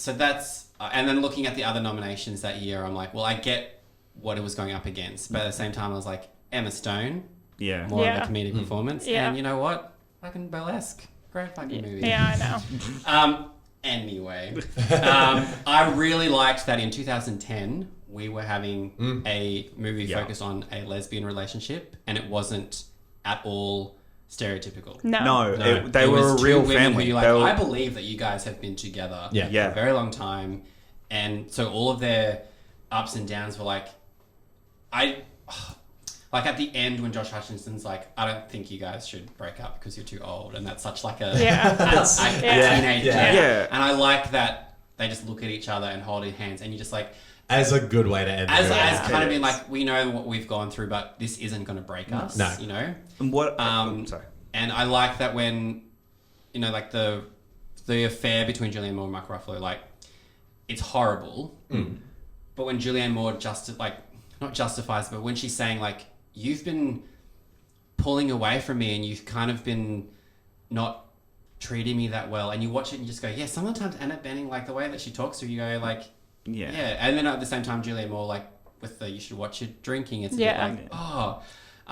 [SPEAKER 4] so that's and then looking at the other nominations that year, I'm like, well, I get what it was going up against, but at the same time, I was like, Emma Stone,
[SPEAKER 3] Yeah.
[SPEAKER 4] more
[SPEAKER 1] Yeah.
[SPEAKER 4] of a comedic performance,
[SPEAKER 1] Yeah.
[SPEAKER 4] and you know what, fucking Burlesque, great fucking movie.
[SPEAKER 1] Yeah, I know.
[SPEAKER 4] Anyway, I really liked that in 2010 we were having a movie
[SPEAKER 3] Yeah.
[SPEAKER 4] focused on a lesbian relationship, and it wasn't at all stereotypical.
[SPEAKER 1] No.
[SPEAKER 3] They
[SPEAKER 4] It
[SPEAKER 3] were
[SPEAKER 4] was
[SPEAKER 3] a
[SPEAKER 4] two
[SPEAKER 3] real
[SPEAKER 4] women
[SPEAKER 3] family.
[SPEAKER 4] Who you're
[SPEAKER 3] They
[SPEAKER 4] like,
[SPEAKER 3] were-
[SPEAKER 4] I believe that you guys have been together
[SPEAKER 5] Yeah.
[SPEAKER 4] for
[SPEAKER 3] Yeah.
[SPEAKER 4] a very long time, and so all of their ups and downs were like, like at the end when Josh Hutchinson's like, I don't think you guys should break up because you're too old, and that's such like a,
[SPEAKER 1] Yeah.
[SPEAKER 4] a
[SPEAKER 1] Yeah.
[SPEAKER 4] teenage
[SPEAKER 5] Yeah.
[SPEAKER 3] Yeah.
[SPEAKER 4] and I like that they just look at each other and hold hands, and you just like,
[SPEAKER 5] As a good way to end the
[SPEAKER 4] as
[SPEAKER 5] movie.
[SPEAKER 4] kind of
[SPEAKER 3] It
[SPEAKER 4] being
[SPEAKER 3] is.
[SPEAKER 4] like, we know what we've gone through, but this isn't going to break us.
[SPEAKER 5] No.
[SPEAKER 4] You know.
[SPEAKER 3] And what?
[SPEAKER 4] Sorry. And I like that when, you know, like the affair between Julianne Moore and Mark Ruffalo, like, it's horrible. But when Julianne Moore not justifies, but when she's saying like, you've been pulling away from me and you've kind of been not treating me that well, and you watch it and you just go, yeah, sometimes Annette Bening, like the way that she talks to you, go like,
[SPEAKER 3] Yeah.
[SPEAKER 4] and then at the same time Julianne Moore, like with the you should watch it drinking, it's a
[SPEAKER 1] Yeah.
[SPEAKER 4] bit like, oh.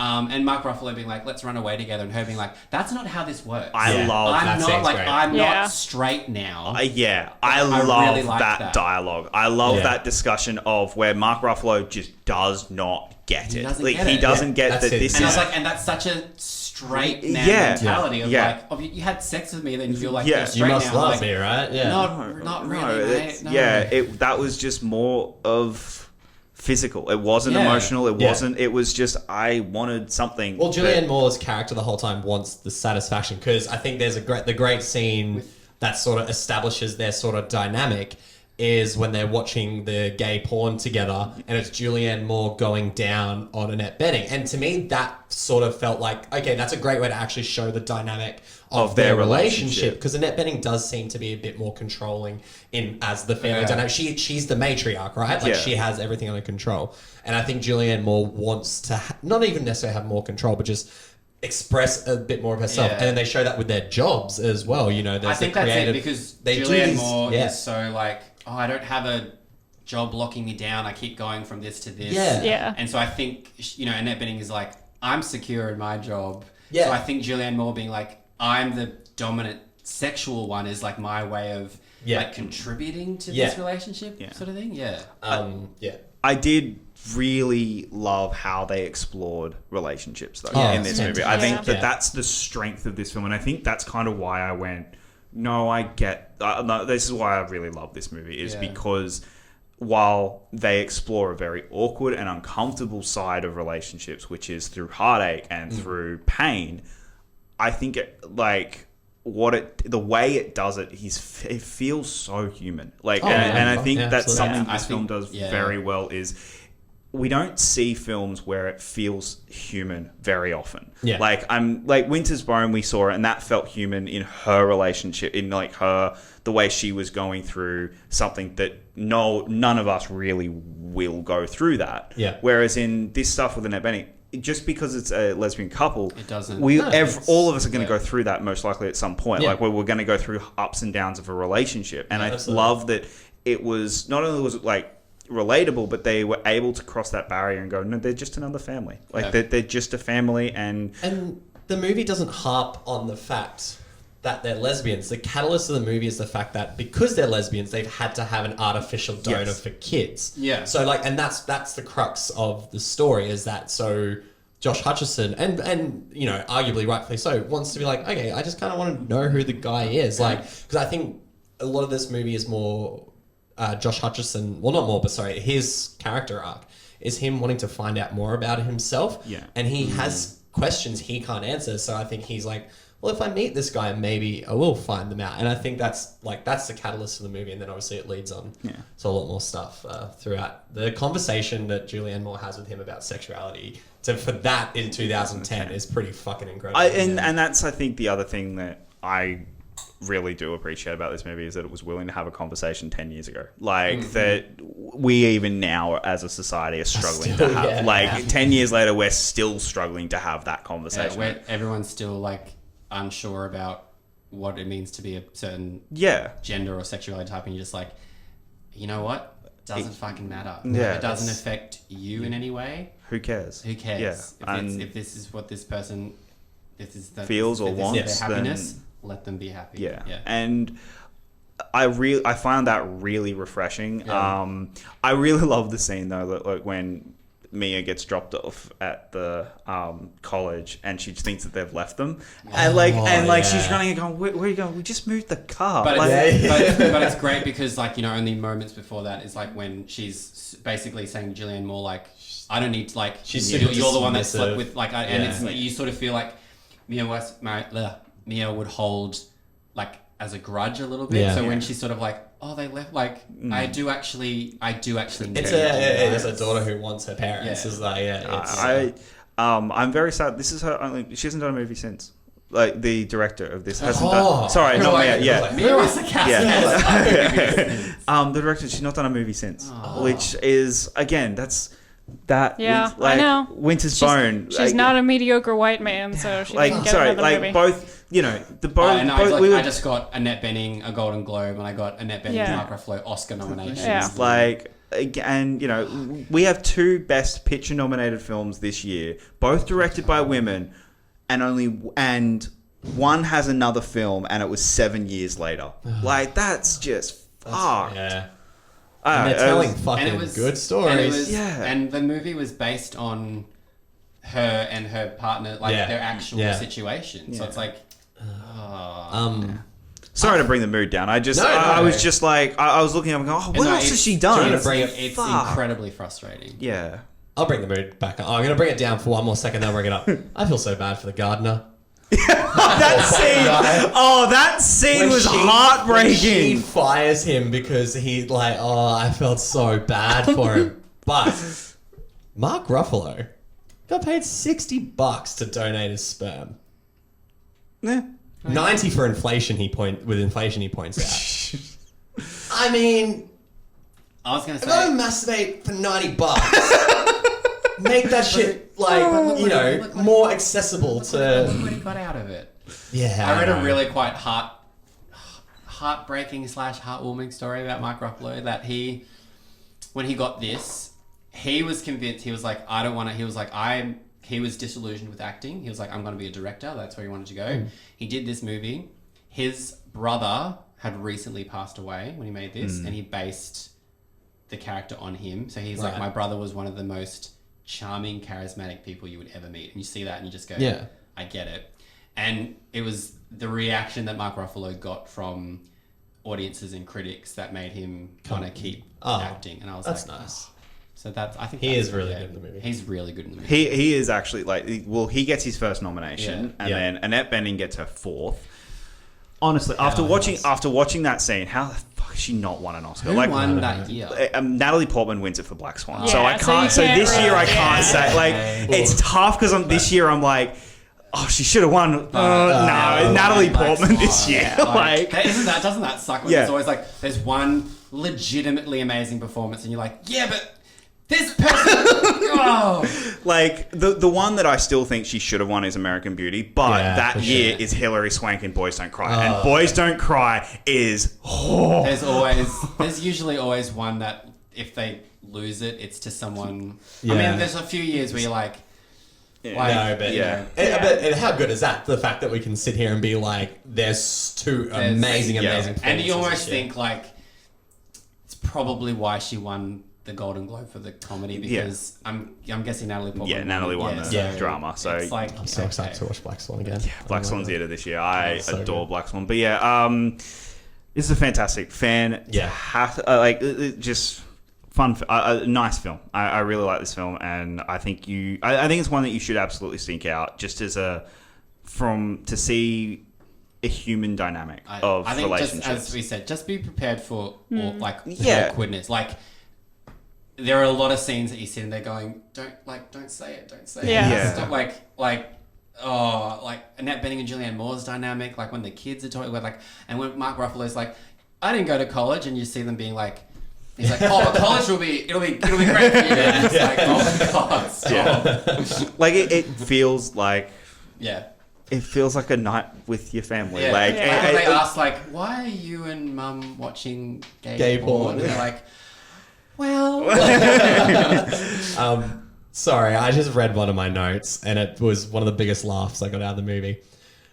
[SPEAKER 4] And Mark Ruffalo being like, let's run away together, and her being like, that's not how this works.
[SPEAKER 3] I love
[SPEAKER 4] I'm
[SPEAKER 5] that
[SPEAKER 4] not
[SPEAKER 5] scene's
[SPEAKER 4] like
[SPEAKER 5] great.
[SPEAKER 4] I'm
[SPEAKER 1] Yeah.
[SPEAKER 4] not straight now.
[SPEAKER 3] I love
[SPEAKER 4] really like
[SPEAKER 3] that
[SPEAKER 4] that.
[SPEAKER 3] dialogue. I love
[SPEAKER 5] Yeah.
[SPEAKER 3] that discussion of where Mark Ruffalo just does not get it.
[SPEAKER 4] doesn't
[SPEAKER 3] Like
[SPEAKER 4] get
[SPEAKER 3] he
[SPEAKER 4] it.
[SPEAKER 3] doesn't get
[SPEAKER 5] That's
[SPEAKER 3] that
[SPEAKER 5] it.
[SPEAKER 3] this
[SPEAKER 4] And I
[SPEAKER 3] is
[SPEAKER 4] was like, and that's such a straight man
[SPEAKER 3] Yeah.
[SPEAKER 4] mentality of
[SPEAKER 3] Yeah.
[SPEAKER 4] like, oh, you had sex with me, then you're like,
[SPEAKER 3] Yeah.
[SPEAKER 4] you're
[SPEAKER 3] You
[SPEAKER 4] straight
[SPEAKER 5] You must
[SPEAKER 4] now.
[SPEAKER 5] love
[SPEAKER 4] Like,
[SPEAKER 5] me, right? Yeah.
[SPEAKER 4] Not really,
[SPEAKER 3] it's-
[SPEAKER 4] mate. No.
[SPEAKER 3] Yeah, that was just more of physical. It wasn't
[SPEAKER 4] Yeah.
[SPEAKER 3] emotional. It
[SPEAKER 5] Yeah.
[SPEAKER 3] wasn't. It was just I wanted something.
[SPEAKER 5] Well,
[SPEAKER 3] that-
[SPEAKER 5] Julianne Moore's character the whole time wants the satisfaction, because I think there's the great scene that sort of establishes their sort of dynamic is when they're watching the gay porn together, and it's Julianne Moore going down on Annette Bening. And to me, that sort of felt like, okay, that's a great way to actually show the dynamic of their relationship, because Annette Bening does seem to be a bit more controlling as the family dynamic. She's the matriarch, right? Like
[SPEAKER 3] Yeah.
[SPEAKER 5] she has everything under control. And I think Julianne Moore wants to not even necessarily have more control, but just express a bit more of herself.
[SPEAKER 4] Yeah.
[SPEAKER 5] And then they show that with their jobs as well. You know,
[SPEAKER 4] I
[SPEAKER 5] there's
[SPEAKER 4] think
[SPEAKER 5] the
[SPEAKER 4] that's
[SPEAKER 5] creative,
[SPEAKER 4] it, because
[SPEAKER 5] they do
[SPEAKER 4] Julianne
[SPEAKER 5] these-
[SPEAKER 4] Moore
[SPEAKER 5] yeah.
[SPEAKER 4] is so like, oh, I don't have a job locking me down. I keep going from this to this.
[SPEAKER 5] Yeah.
[SPEAKER 1] Yeah.
[SPEAKER 4] And so I think, you know, Annette Bening is like, I'm secure in my job.
[SPEAKER 5] Yeah.
[SPEAKER 4] So I think Julianne Moore being like, I'm the dominant sexual one is like my way of
[SPEAKER 5] Yeah.
[SPEAKER 4] like contributing to
[SPEAKER 5] Yeah.
[SPEAKER 4] this relationship sort of thing. Yeah.
[SPEAKER 5] yeah.
[SPEAKER 3] I did really love how they explored relationships though
[SPEAKER 5] Oh,
[SPEAKER 3] in this movie. I think
[SPEAKER 1] Yeah.
[SPEAKER 3] that's the strength of this film, and I think that's kind of why I went, no, I get. No, this is why I really love this movie, is
[SPEAKER 4] Yeah.
[SPEAKER 3] because while they explore a very awkward and uncomfortable side of relationships, which is through heartache and through pain, I think the way it does it, it feels so human. Like,
[SPEAKER 5] Oh,
[SPEAKER 3] and
[SPEAKER 5] yeah.
[SPEAKER 3] I think
[SPEAKER 5] Yeah,
[SPEAKER 3] that's
[SPEAKER 5] absolutely.
[SPEAKER 3] something
[SPEAKER 4] Yeah, I
[SPEAKER 3] this film
[SPEAKER 4] think-
[SPEAKER 3] does
[SPEAKER 4] yeah.
[SPEAKER 3] very well. Is we don't see films where it feels human very often.
[SPEAKER 5] Yeah.
[SPEAKER 3] Like Winter's Bone, we saw it, and that felt human in her relationship, in like the way she was going through something that none of us really will go through that.
[SPEAKER 5] Yeah.
[SPEAKER 3] Whereas in this stuff with Annette Bening, just because it's a lesbian couple,
[SPEAKER 4] It doesn't-
[SPEAKER 3] all of us are going to
[SPEAKER 4] yeah.
[SPEAKER 3] go through that most likely at some point.
[SPEAKER 5] Yeah.
[SPEAKER 3] Like we're going to go through ups and downs of a relationship, and I
[SPEAKER 5] absolutely.
[SPEAKER 3] love that it was not only was it like relatable, but they were able to cross that barrier and go, no, they're just another family. Like
[SPEAKER 4] Yeah.
[SPEAKER 3] they're just a family, and
[SPEAKER 5] The movie doesn't harp on the fact that they're lesbians. The catalyst of the movie is the fact that because they're lesbians, they've had to have an artificial donor
[SPEAKER 3] Yes.
[SPEAKER 5] for kids.
[SPEAKER 4] Yeah.
[SPEAKER 5] So like, and that's the crux of the story, is that so Josh Hutcherson and you know, arguably rightfully so, wants to be like, okay, I just kind of want to know who the guy is, like, because I think a lot of this movie is more Josh Hutcherson, well, not more, but sorry, his character arc is him wanting to find out more about himself.
[SPEAKER 3] Yeah.
[SPEAKER 5] And he has questions he can't answer. So I think he's like, well, if I meet this guy, maybe I will find them out. And I think that's the catalyst of the movie. And then obviously it leads on to a lot more stuff throughout. The conversation that Julianne Moore has with him about sexuality for that in 2010 is pretty fucking incredible.
[SPEAKER 3] and that's, I think, the other thing that I really do appreciate about this movie is that it was willing to have a conversation 10 years ago. Like, that we even now as a society are struggling
[SPEAKER 5] Still,
[SPEAKER 3] to have.
[SPEAKER 5] yeah.
[SPEAKER 3] Like, 10 years later, we're still struggling to have that
[SPEAKER 4] Yeah,
[SPEAKER 3] conversation.
[SPEAKER 4] where everyone's still like unsure about what it means to be a certain
[SPEAKER 3] Yeah.
[SPEAKER 4] gender or sexuality type, and you're just like, you know what? Doesn't fucking matter.
[SPEAKER 3] Yeah,
[SPEAKER 4] If it doesn't affect you in any way,
[SPEAKER 3] Who cares?
[SPEAKER 4] who cares?
[SPEAKER 3] Yeah.
[SPEAKER 4] If this is what this person
[SPEAKER 3] Feels or
[SPEAKER 4] if this is
[SPEAKER 3] wants,
[SPEAKER 4] their happiness,
[SPEAKER 3] then-
[SPEAKER 4] let them be happy.
[SPEAKER 3] Yeah.
[SPEAKER 4] Yeah.
[SPEAKER 3] And I found that really refreshing.
[SPEAKER 4] Yeah.
[SPEAKER 3] I really love the scene though, that, like when Mia gets dropped off at the college and she thinks that they've left them, and she's running and going, where are you going? We just moved the car.
[SPEAKER 4] But,
[SPEAKER 3] Like,
[SPEAKER 4] but it's great because, like, you know, only moments before that is like when she's basically saying to Julianne Moore, like, I don't need to, like,
[SPEAKER 5] She's
[SPEAKER 4] you're the one that
[SPEAKER 5] dismissive.
[SPEAKER 4] slept with, like, and
[SPEAKER 5] Yeah.
[SPEAKER 4] it's like, you sort of feel like Mia would hold, like, as a grudge a little bit.
[SPEAKER 5] Yeah.
[SPEAKER 4] So when
[SPEAKER 3] Yeah.
[SPEAKER 4] she's sort of like, oh, they left, like, I do actually need
[SPEAKER 5] It's
[SPEAKER 4] you.
[SPEAKER 5] a daughter who wants her parents.
[SPEAKER 4] Yeah.
[SPEAKER 5] Is like, it's,
[SPEAKER 3] I'm very sad. This is her only. She hasn't done a movie since. Like the director of this hasn't
[SPEAKER 5] Oh.
[SPEAKER 3] done. Sorry, not Mia. Yeah.
[SPEAKER 4] Mia Wasikowska.
[SPEAKER 3] Yeah. The director, she's not done a movie since, which is again, that.
[SPEAKER 1] Yeah,
[SPEAKER 3] like,
[SPEAKER 1] I know.
[SPEAKER 3] Winter's
[SPEAKER 1] She's,
[SPEAKER 3] Bone.
[SPEAKER 1] she's
[SPEAKER 3] like,
[SPEAKER 1] not a mediocre white man, so she
[SPEAKER 3] like
[SPEAKER 1] doesn't get
[SPEAKER 3] sorry,
[SPEAKER 1] another
[SPEAKER 3] like
[SPEAKER 1] movie.
[SPEAKER 3] both. You know, the both.
[SPEAKER 4] And
[SPEAKER 3] both
[SPEAKER 4] I just got Annette Bening a Golden Globe, and I got Annette Bening
[SPEAKER 1] Yeah.
[SPEAKER 4] and Mark Ruffalo Oscar nominations.
[SPEAKER 1] Yeah.
[SPEAKER 3] like, and you know, we have two Best Picture nominated films this year, both directed by women, and one has another film, and it was 7 years later. Like, that's just fucked.
[SPEAKER 5] yeah.
[SPEAKER 3] And
[SPEAKER 5] And they're telling fucking
[SPEAKER 4] And it was
[SPEAKER 5] good
[SPEAKER 4] And, it
[SPEAKER 5] stories.
[SPEAKER 4] was,
[SPEAKER 3] Yeah.
[SPEAKER 4] and the movie was based on her and her partner, like
[SPEAKER 5] Yeah.
[SPEAKER 4] their actual
[SPEAKER 5] Yeah.
[SPEAKER 4] situation. So
[SPEAKER 3] Yeah.
[SPEAKER 4] it's like,
[SPEAKER 3] Sorry to bring the mood down. I just,
[SPEAKER 5] No,
[SPEAKER 3] I
[SPEAKER 5] no.
[SPEAKER 3] was just like, I was looking up and going, oh, what
[SPEAKER 4] no,
[SPEAKER 3] else has
[SPEAKER 4] it's-
[SPEAKER 3] she done?
[SPEAKER 5] trying to bring it-
[SPEAKER 4] it's
[SPEAKER 3] Fuck.
[SPEAKER 4] incredibly frustrating.
[SPEAKER 3] Yeah.
[SPEAKER 5] I'll bring the mood back up. I'm going to bring it down for one more second, then bring it up. I feel so bad for the gardener.
[SPEAKER 3] That scene was
[SPEAKER 5] When
[SPEAKER 3] heartbreaking.
[SPEAKER 5] she fires him because he, like, I felt so bad for him. But Mark Ruffalo got paid $60 to donate his sperm.
[SPEAKER 3] Yeah.
[SPEAKER 5] 90 for inflation. He points out. I mean,
[SPEAKER 4] I was going to
[SPEAKER 5] if I
[SPEAKER 4] say,
[SPEAKER 5] masturbate for $90, make that shit more accessible to.
[SPEAKER 4] what he got out of it.
[SPEAKER 5] Yeah,
[SPEAKER 4] I read
[SPEAKER 5] know.
[SPEAKER 4] a really quite heartbreaking / heartwarming story about Mark Ruffalo that when he got this, he was convinced. He was like, I don't want to. He was like, he was disillusioned with acting. He was like, I'm going to be a director. That's where he wanted to go. He did this movie. His brother had recently passed away when he made this, and he based the character on him. So he's like,
[SPEAKER 5] Right.
[SPEAKER 4] my brother was one of the most charming, charismatic people you would ever meet. And you see that and you just go,
[SPEAKER 5] Yeah.
[SPEAKER 4] I get it. And it was the reaction that Mark Ruffalo got from audiences and critics that made him want to keep acting. And I was
[SPEAKER 5] That's
[SPEAKER 4] like,
[SPEAKER 5] nice.
[SPEAKER 4] So I think
[SPEAKER 5] He
[SPEAKER 4] that's
[SPEAKER 5] is really good in the movie.
[SPEAKER 4] He's really good in the movie.
[SPEAKER 3] He is actually like, he gets his first nomination,
[SPEAKER 4] Yeah.
[SPEAKER 3] and
[SPEAKER 5] Yeah.
[SPEAKER 3] then Annette Bening gets her fourth. Honestly, after watching that scene, how the fuck has she not won an Oscar?
[SPEAKER 4] Who
[SPEAKER 3] like,
[SPEAKER 4] won that year?
[SPEAKER 3] Natalie Portman wins it for Black Swan.
[SPEAKER 1] Yeah,
[SPEAKER 3] so I
[SPEAKER 1] so
[SPEAKER 3] can't.
[SPEAKER 1] you
[SPEAKER 3] So,
[SPEAKER 1] can't
[SPEAKER 3] this year I
[SPEAKER 1] really-
[SPEAKER 3] can't say like it's tough because this year I'm like, oh, she should have won. No, Natalie
[SPEAKER 4] Black
[SPEAKER 3] Portman
[SPEAKER 4] Swan.
[SPEAKER 3] this year.
[SPEAKER 4] Yeah,
[SPEAKER 3] like,
[SPEAKER 4] doesn't that suck when
[SPEAKER 3] Yeah.
[SPEAKER 4] it's always like there's one legitimately amazing performance and you're like, yeah, but this person
[SPEAKER 3] like the one that I still think she should have won is American Beauty, but
[SPEAKER 5] Yeah,
[SPEAKER 3] that
[SPEAKER 5] for
[SPEAKER 3] year
[SPEAKER 4] sure.
[SPEAKER 3] is Hilary Swank in Boys Don't Cry, and Boys Don't Cry is
[SPEAKER 4] there's usually always one that if they lose it, it's to someone. I
[SPEAKER 5] Yeah.
[SPEAKER 4] mean, there's a few years where you're like,
[SPEAKER 5] No, but
[SPEAKER 3] yeah.
[SPEAKER 5] But how good is that? The fact that we can sit here and be like, there's two amazing
[SPEAKER 3] yeah.
[SPEAKER 5] performances.
[SPEAKER 4] and you almost
[SPEAKER 5] this year.
[SPEAKER 4] think like it's probably why she won the Golden Globe for the comedy because I'm guessing Natalie Portman.
[SPEAKER 3] Yeah, Natalie won the drama, so
[SPEAKER 4] it's like
[SPEAKER 5] I'm so excited to watch Black Swan again.
[SPEAKER 3] Black Swan's the end of this year. I
[SPEAKER 5] so
[SPEAKER 3] adore
[SPEAKER 5] good.
[SPEAKER 3] Black Swan, but yeah, this is a fantastic fan.
[SPEAKER 5] Yeah.
[SPEAKER 3] Just fun, a nice film. I really like this film, and I think I think it's one that you should absolutely seek out, just as to see a human dynamic of
[SPEAKER 4] I think
[SPEAKER 3] relationships.
[SPEAKER 4] just as we said, just be prepared for the
[SPEAKER 3] Yeah.
[SPEAKER 4] awkwardness. Like there are a lot of scenes that you sit in there going, don't say it, don't say
[SPEAKER 1] Yeah.
[SPEAKER 4] it.
[SPEAKER 3] Yeah.
[SPEAKER 4] Stop, like Annette Bening and Julianne Moore's dynamic, like when the kids are talking about and when Mark Ruffalo's like, I didn't go to college, and you see them being like, he's like, oh, but college it'll be great for you. And it's like, oh my god, stop.
[SPEAKER 3] Like it feels like
[SPEAKER 4] Yeah.
[SPEAKER 3] it feels like a night with your family.
[SPEAKER 4] Yeah.
[SPEAKER 3] Like,
[SPEAKER 1] Yeah.
[SPEAKER 4] They ask like, why are you and mum watching gay porn? And they're like, well,
[SPEAKER 5] Sorry, I just read one of my notes, and it was one of the biggest laughs I got out of the movie.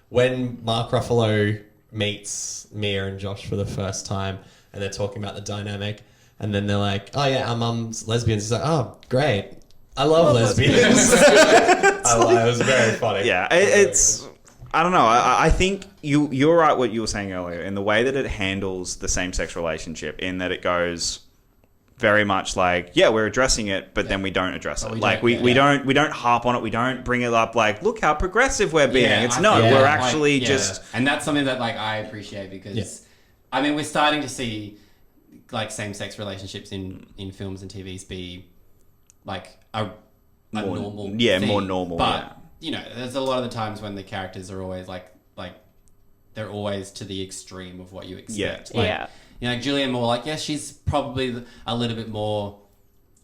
[SPEAKER 5] When Mark Ruffalo meets Mia and Josh for the first time, and they're talking about the dynamic, and then they're like, "Oh yeah, our mum's lesbians." He's like, "Oh great, I love lesbians." It was very funny.
[SPEAKER 3] yeah, it's. I don't know. I think you're right. What you were saying earlier in the way that it handles the same-sex relationship, in that it goes very much like, yeah, we're addressing it, but then we don't address it. We don't harp on it. We don't bring it up like, look how progressive we're being. We're actually just.
[SPEAKER 4] And that's something that like I appreciate because, I mean, we're starting to see like same-sex relationships in films and TVs be like a normal thing.
[SPEAKER 3] More normal.
[SPEAKER 4] But you know, there's a lot of the times when the characters are always like they're always to the extreme of what you expect. You know, Julianne Moore, like, yes, she's probably a little bit more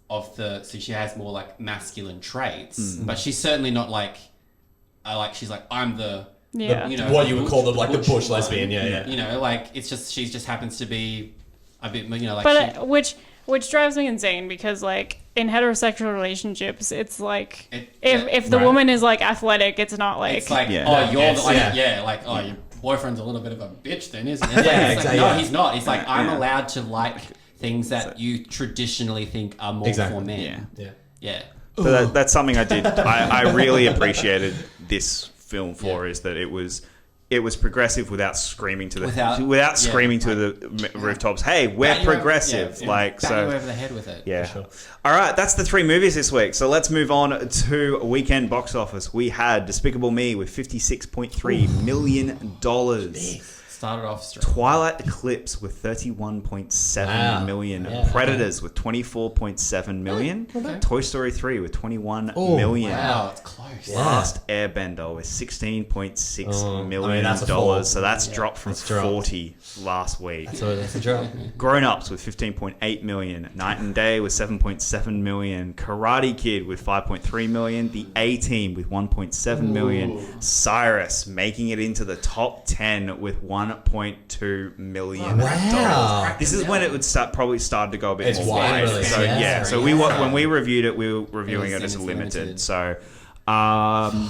[SPEAKER 4] so she has more like masculine traits, but she's certainly not like she's like, I'm the you know,
[SPEAKER 5] what you would call the bush
[SPEAKER 4] one.
[SPEAKER 5] lesbian, yeah.
[SPEAKER 4] You know, like it's just she just happens to be a bit, you know, like.
[SPEAKER 1] But which drives me insane because like in heterosexual relationships, it's like if the woman is like athletic, it's not like
[SPEAKER 4] it's like you're your boyfriend's a little bit of a bitch then, isn't he?
[SPEAKER 5] Exactly.
[SPEAKER 4] No, he's not. It's like I'm allowed to like things that you traditionally think are more for men. Yeah.
[SPEAKER 3] So that's something I did. I really appreciated this film for is that it was progressive without screaming to the screaming to the rooftops. Hey, we're progressive. Bang you
[SPEAKER 4] over the head with it.
[SPEAKER 3] Yeah.
[SPEAKER 5] Sure.
[SPEAKER 3] All right, that's the 3 movies this week. So let's move on to weekend box office. We had Despicable Me with $56.3 million.
[SPEAKER 4] Started off strong.
[SPEAKER 3] Twilight Eclipse with $31.7 million. Predators with $24.7 million. Toy Story 3 with $21 million.
[SPEAKER 4] Wow, it's close.
[SPEAKER 3] Last Airbender with $16.6 million.
[SPEAKER 5] that's a fall.
[SPEAKER 3] So that's dropped from 40 last week.
[SPEAKER 5] So that's a drop.
[SPEAKER 3] Grown Ups with $15.8 million. Night and Day with $7.7 million. Karate Kid with $5.3 million. The A-Team with $1.7 million. Cyrus making it into the top 10 with $1.2 million.
[SPEAKER 5] Wow.
[SPEAKER 3] This is when it would probably start to go a bit more
[SPEAKER 5] wide
[SPEAKER 3] wide.
[SPEAKER 5] release,
[SPEAKER 3] So
[SPEAKER 5] yeah.
[SPEAKER 3] so when we reviewed it, we were reviewing it as a limited. So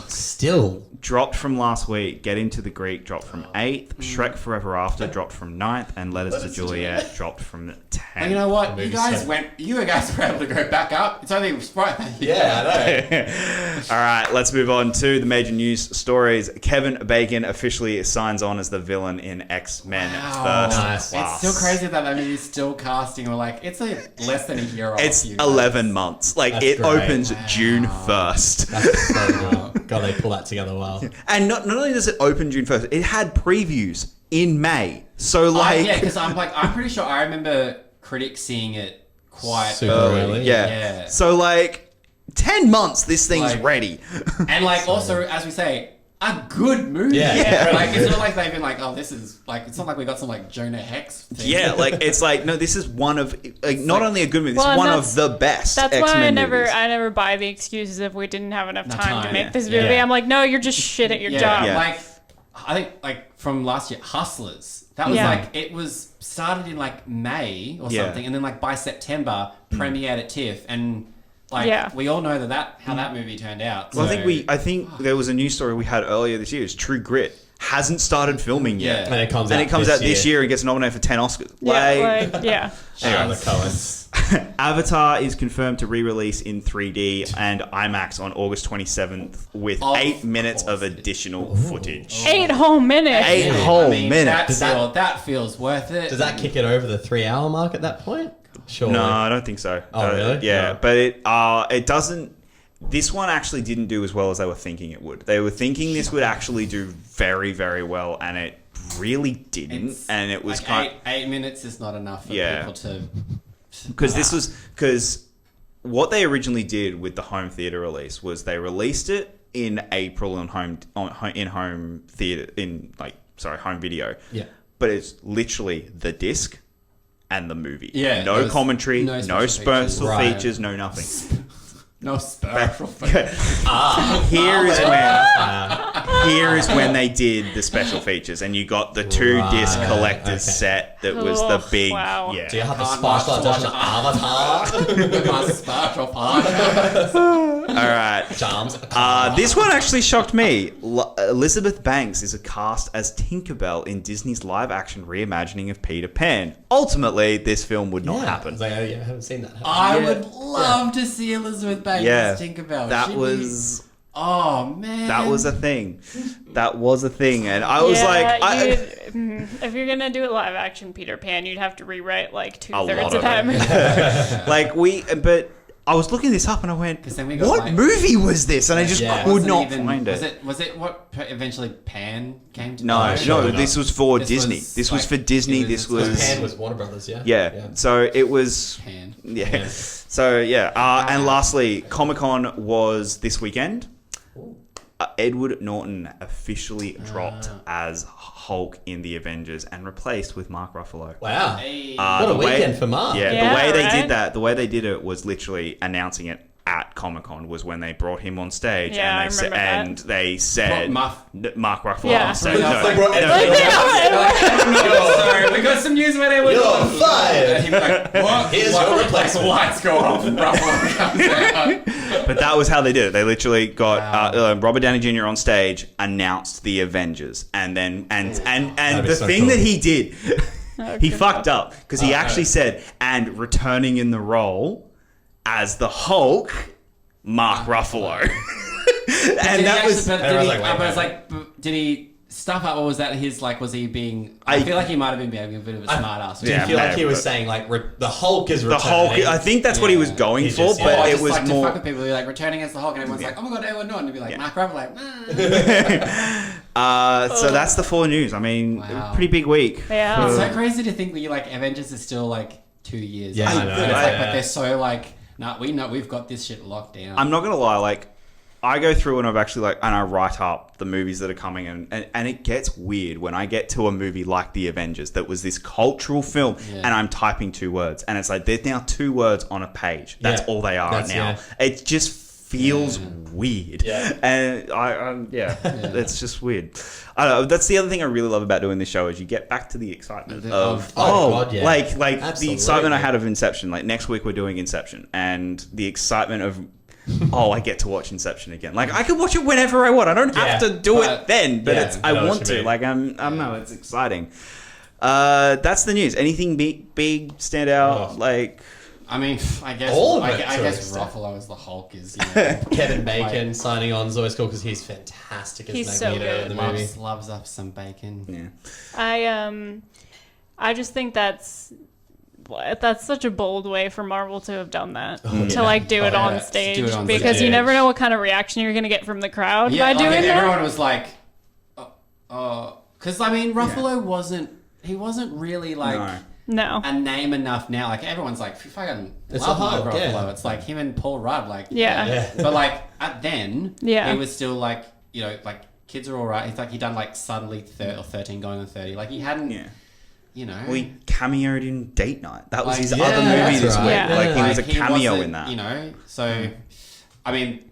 [SPEAKER 5] Still
[SPEAKER 3] dropped from last week. Get Into the Greek dropped from 8th. Shrek Forever After dropped from 9th, and Letters to Juliet dropped from 10th.
[SPEAKER 4] You know what? You guys were able to go back up. It's only right that you
[SPEAKER 5] I know.
[SPEAKER 3] All right, let's move on to the major news stories. Kevin Bacon officially signs on as the villain in X-Men First
[SPEAKER 5] Nice.
[SPEAKER 3] Class.
[SPEAKER 4] It's still crazy that movie's still casting. We're like, it's less than a year off.
[SPEAKER 3] It's
[SPEAKER 4] you guys.
[SPEAKER 3] 11 months. Like,
[SPEAKER 5] That's
[SPEAKER 3] it
[SPEAKER 5] great.
[SPEAKER 3] opens June 1st.
[SPEAKER 5] That's so good. God, they pull that together well.
[SPEAKER 3] And not only does it open June 1st, it had previews in May. So, like...
[SPEAKER 4] because I'm pretty sure I remember critics seeing it quite
[SPEAKER 5] Super early.
[SPEAKER 3] Yeah. So, like, 10 months, this thing's
[SPEAKER 4] Like-
[SPEAKER 3] ready.
[SPEAKER 4] And like also, as we say, a good movie.
[SPEAKER 5] Yeah.
[SPEAKER 4] Like it's not like they've been like, oh, this is like, it's not like we got some like Jonah Hex thing.
[SPEAKER 3] Yeah, like, it's like, no, this is one of... Like, not only a good movie, this
[SPEAKER 1] Well,
[SPEAKER 3] is one
[SPEAKER 1] and
[SPEAKER 3] of the best
[SPEAKER 1] That's
[SPEAKER 3] X-Men
[SPEAKER 1] why
[SPEAKER 3] movies.
[SPEAKER 1] I never buy the excuses if we didn't have enough time to
[SPEAKER 4] time,
[SPEAKER 1] make this
[SPEAKER 4] yeah.
[SPEAKER 1] movie.
[SPEAKER 5] Yeah.
[SPEAKER 1] I'm like, no, you're just shit at your
[SPEAKER 4] Yeah,
[SPEAKER 1] job.
[SPEAKER 3] Yeah.
[SPEAKER 4] like I think like from last year, Hustlers. That was
[SPEAKER 1] Yeah.
[SPEAKER 4] like it was started in like May or
[SPEAKER 3] Yeah.
[SPEAKER 4] something, and then like by September premiered at TIFF, and like
[SPEAKER 1] Yeah.
[SPEAKER 4] we all know how that movie turned out.
[SPEAKER 3] Well,
[SPEAKER 4] so-
[SPEAKER 3] I think there was a news story we had earlier this year. It's True Grit hasn't started filming yet,
[SPEAKER 4] Yeah.
[SPEAKER 5] And it comes
[SPEAKER 3] out this year and gets nominated for 10 Oscars.
[SPEAKER 1] Yeah.
[SPEAKER 5] Anyway, the Coens.
[SPEAKER 3] Avatar is confirmed to re-release in 3D and IMAX on August 27th with
[SPEAKER 4] Of
[SPEAKER 3] 8 minutes of
[SPEAKER 4] course.
[SPEAKER 3] additional footage.
[SPEAKER 1] 8 whole minutes.
[SPEAKER 3] Eight
[SPEAKER 4] I
[SPEAKER 3] whole
[SPEAKER 4] mean,
[SPEAKER 3] minutes.
[SPEAKER 4] That feels worth it.
[SPEAKER 5] Does that kick it over the 3-hour mark at that point? Sure.
[SPEAKER 3] No, I don't think so.
[SPEAKER 5] Oh, really?
[SPEAKER 3] Yeah,
[SPEAKER 5] No.
[SPEAKER 3] but it doesn't. This one actually didn't do as well as they were thinking it would. They were thinking this would actually do very, very well, and it really didn't.
[SPEAKER 4] It's
[SPEAKER 3] And it was
[SPEAKER 4] like 8 minutes is not enough for
[SPEAKER 3] Yeah.
[SPEAKER 4] people to.
[SPEAKER 3] Because what they originally did with the home theater release was they released it in April on home video.
[SPEAKER 5] Yeah.
[SPEAKER 3] But it's literally the disc and the movie.
[SPEAKER 4] Yeah,
[SPEAKER 3] No
[SPEAKER 4] there's
[SPEAKER 3] commentary,
[SPEAKER 4] no
[SPEAKER 3] no
[SPEAKER 4] special
[SPEAKER 3] special
[SPEAKER 5] features.
[SPEAKER 3] features, no nothing.
[SPEAKER 4] No special.
[SPEAKER 3] Here is here is when they did the special features, and you got the 2-disc
[SPEAKER 5] Right,
[SPEAKER 3] collector's
[SPEAKER 5] okay.
[SPEAKER 3] set that was
[SPEAKER 1] Oh,
[SPEAKER 3] the big.
[SPEAKER 1] wow.
[SPEAKER 3] Yeah.
[SPEAKER 5] Do you have the
[SPEAKER 4] Can't
[SPEAKER 5] special
[SPEAKER 4] watch
[SPEAKER 5] edition Avatar?
[SPEAKER 4] With my special podcast.
[SPEAKER 3] All right.
[SPEAKER 5] Charms.
[SPEAKER 3] This one actually shocked me. Elizabeth Banks is cast as Tinkerbell in Disney's live-action reimagining of Peter Pan. Ultimately, this film would not happen.
[SPEAKER 5] Like, I haven't seen that.
[SPEAKER 4] I would love to see Elizabeth Banks
[SPEAKER 3] Yeah,
[SPEAKER 4] as Tinkerbell.
[SPEAKER 3] that
[SPEAKER 4] She'd
[SPEAKER 3] was
[SPEAKER 4] be... Oh, man.
[SPEAKER 3] that was a thing. That was a thing, and I was
[SPEAKER 1] if you're gonna do a live action Peter Pan, you'd have to rewrite like
[SPEAKER 3] lot
[SPEAKER 1] 2/3
[SPEAKER 3] of
[SPEAKER 1] of them.
[SPEAKER 3] but I was looking this up and I went,
[SPEAKER 4] then we got,
[SPEAKER 3] what
[SPEAKER 4] like-
[SPEAKER 3] movie was this? And I just
[SPEAKER 5] Yeah.
[SPEAKER 3] could
[SPEAKER 4] Wasn't
[SPEAKER 3] not
[SPEAKER 4] even-
[SPEAKER 3] find it.
[SPEAKER 4] Was it what eventually Pan came to?
[SPEAKER 3] No,
[SPEAKER 5] surely
[SPEAKER 3] this
[SPEAKER 5] not.
[SPEAKER 3] was for
[SPEAKER 4] This
[SPEAKER 3] Disney.
[SPEAKER 4] was,
[SPEAKER 3] This was
[SPEAKER 4] like,
[SPEAKER 3] for Disney.
[SPEAKER 4] it was
[SPEAKER 3] This
[SPEAKER 4] its
[SPEAKER 3] was
[SPEAKER 4] own-
[SPEAKER 5] Pan was Warner Brothers, yeah?
[SPEAKER 3] yeah. So it was
[SPEAKER 4] Pan.
[SPEAKER 3] yeah. So yeah. And lastly, Comic-Con was this weekend. Edward Norton officially dropped as Hulk in the Avengers and replaced with Mark Ruffalo.
[SPEAKER 5] Wow.
[SPEAKER 4] Hey.
[SPEAKER 5] What a
[SPEAKER 3] the way-
[SPEAKER 5] weekend for Mark.
[SPEAKER 3] Yeah,
[SPEAKER 1] Yeah,
[SPEAKER 3] the way they
[SPEAKER 1] right?
[SPEAKER 3] did that, the way they did it was literally announcing it at Comic-Con was when they brought him on stage
[SPEAKER 1] Yeah, I
[SPEAKER 3] and
[SPEAKER 1] remember that.
[SPEAKER 3] they said
[SPEAKER 4] What,
[SPEAKER 3] Mark Ruffalo.
[SPEAKER 1] Yeah.
[SPEAKER 3] said,
[SPEAKER 4] They
[SPEAKER 3] no,
[SPEAKER 4] brought Sorry, we got some news where they were.
[SPEAKER 5] You're fired.
[SPEAKER 4] And he was like, what?
[SPEAKER 5] Here's
[SPEAKER 4] What?
[SPEAKER 5] your
[SPEAKER 4] Like,
[SPEAKER 5] replacement.
[SPEAKER 4] lights go off and Ruffalo comes out.
[SPEAKER 3] but that was how they did it. They literally got
[SPEAKER 4] Wow.
[SPEAKER 3] Robert Downey Jr. on stage, announced the Avengers, and then and
[SPEAKER 5] That'd be
[SPEAKER 3] the
[SPEAKER 5] so
[SPEAKER 3] thing
[SPEAKER 5] cool.
[SPEAKER 3] that he did, he
[SPEAKER 1] good
[SPEAKER 3] fucked up because he actually
[SPEAKER 4] no.
[SPEAKER 3] said, and returning in the role as the Hulk, Mark Ruffalo. And that was.
[SPEAKER 5] Everyone's like, wait,
[SPEAKER 4] but it's
[SPEAKER 5] wait,
[SPEAKER 4] like, did he stuff up, or was that his, like, was he being, I feel like he might have been being a bit of a smart ass.
[SPEAKER 5] Do you
[SPEAKER 3] Yeah,
[SPEAKER 5] feel like he
[SPEAKER 3] maybe,
[SPEAKER 5] was
[SPEAKER 3] but-
[SPEAKER 5] saying, like, the Hulk is
[SPEAKER 3] The
[SPEAKER 5] returning?
[SPEAKER 3] Hulk, I think that's what he was
[SPEAKER 4] Yeah.
[SPEAKER 3] going
[SPEAKER 5] He's
[SPEAKER 3] for,
[SPEAKER 5] just-
[SPEAKER 3] but
[SPEAKER 5] yeah.
[SPEAKER 3] it
[SPEAKER 4] just
[SPEAKER 3] was
[SPEAKER 4] like to
[SPEAKER 3] more.
[SPEAKER 4] fuck with people, be like returning as the Hulk, and everyone's like, oh my god, Edward Norton, to be like,
[SPEAKER 3] Yeah.
[SPEAKER 4] Mark Ruffalo, like,
[SPEAKER 3] So that's the 4 news. I mean,
[SPEAKER 4] Wow.
[SPEAKER 3] pretty big week.
[SPEAKER 1] Yeah.
[SPEAKER 4] It's so crazy to think that you like Avengers is still like 2 years.
[SPEAKER 5] Yeah,
[SPEAKER 4] out.
[SPEAKER 5] I know,
[SPEAKER 4] But it's
[SPEAKER 5] yeah.
[SPEAKER 4] like, but they're so like, nah, we know we've got this shit locked down.
[SPEAKER 3] I'm not gonna lie, like I go through and I've actually like and I write up the movies that are coming and it gets weird when I get to a movie like The Avengers that was this cultural film
[SPEAKER 4] Yeah.
[SPEAKER 3] and I'm typing 2 words and it's like there's now 2 words on a page. That's
[SPEAKER 5] Yeah.
[SPEAKER 3] all they are
[SPEAKER 5] That's-
[SPEAKER 3] now.
[SPEAKER 5] yeah.
[SPEAKER 3] It just feels weird.
[SPEAKER 5] Yeah.
[SPEAKER 3] And it's just weird. I don't know, that's the other thing I really love about doing this show is you get back to the excitement of
[SPEAKER 5] God, yeah.
[SPEAKER 3] like the
[SPEAKER 5] Absolutely.
[SPEAKER 3] excitement I had of Inception. Like next week we're doing Inception and the excitement of I get to watch Inception again. Like I can watch it whenever I want. I don't have
[SPEAKER 5] Yeah,
[SPEAKER 3] to do it
[SPEAKER 4] but-
[SPEAKER 3] then, but
[SPEAKER 5] yeah,
[SPEAKER 3] it's
[SPEAKER 5] I know
[SPEAKER 3] I
[SPEAKER 5] what
[SPEAKER 3] want
[SPEAKER 5] you
[SPEAKER 3] to.
[SPEAKER 5] mean.
[SPEAKER 3] Like I don't know, it's exciting. That's the news. Anything big stand out?
[SPEAKER 5] Oh.
[SPEAKER 3] like
[SPEAKER 4] I mean, I guess
[SPEAKER 5] All of
[SPEAKER 4] I,
[SPEAKER 5] it,
[SPEAKER 4] I
[SPEAKER 5] to an
[SPEAKER 4] guess
[SPEAKER 5] extent.
[SPEAKER 4] Ruffalo as the Hulk is, you know,
[SPEAKER 5] Kevin Bacon signing on is always cool because he's fantastic as
[SPEAKER 1] He's so
[SPEAKER 5] Magneto in
[SPEAKER 1] good.
[SPEAKER 5] the movie.
[SPEAKER 4] loves up some bacon.
[SPEAKER 3] yeah.
[SPEAKER 1] I just think that's such a bold way for Marvel to have done that.
[SPEAKER 5] Oh,
[SPEAKER 1] to
[SPEAKER 5] yeah.
[SPEAKER 1] like do it
[SPEAKER 4] Oh,
[SPEAKER 1] on
[SPEAKER 4] yeah.
[SPEAKER 1] stage
[SPEAKER 4] To do it on
[SPEAKER 1] because you
[SPEAKER 5] stage.
[SPEAKER 1] never know what kind of reaction you're going to get from the crowd by
[SPEAKER 4] like,
[SPEAKER 1] doing that.
[SPEAKER 4] everyone was like, because I mean, Ruffalo wasn't really like.
[SPEAKER 3] No.
[SPEAKER 1] No.
[SPEAKER 4] A name enough now, like everyone's like fucking
[SPEAKER 5] It's
[SPEAKER 4] love
[SPEAKER 5] the Hulk,
[SPEAKER 4] Mark Ruffalo.
[SPEAKER 5] yeah.
[SPEAKER 4] It's like him and Paul Rudd, like
[SPEAKER 1] Yeah.
[SPEAKER 5] Yeah.
[SPEAKER 4] But like at then,
[SPEAKER 1] Yeah.
[SPEAKER 4] he was still like, you know, like kids are all right. He's like he done like suddenly 13 going on 30. Like he hadn't,
[SPEAKER 3] Yeah.
[SPEAKER 4] you know.
[SPEAKER 3] Well, he cameoed in Date Night. That was
[SPEAKER 4] Like,
[SPEAKER 3] his
[SPEAKER 4] yeah,
[SPEAKER 3] other movie
[SPEAKER 5] that's
[SPEAKER 3] this
[SPEAKER 5] right.
[SPEAKER 3] week.
[SPEAKER 1] Yeah.
[SPEAKER 3] Like he was a
[SPEAKER 4] he
[SPEAKER 3] cameo
[SPEAKER 4] wasn't,
[SPEAKER 3] in that.
[SPEAKER 4] You know, so I mean,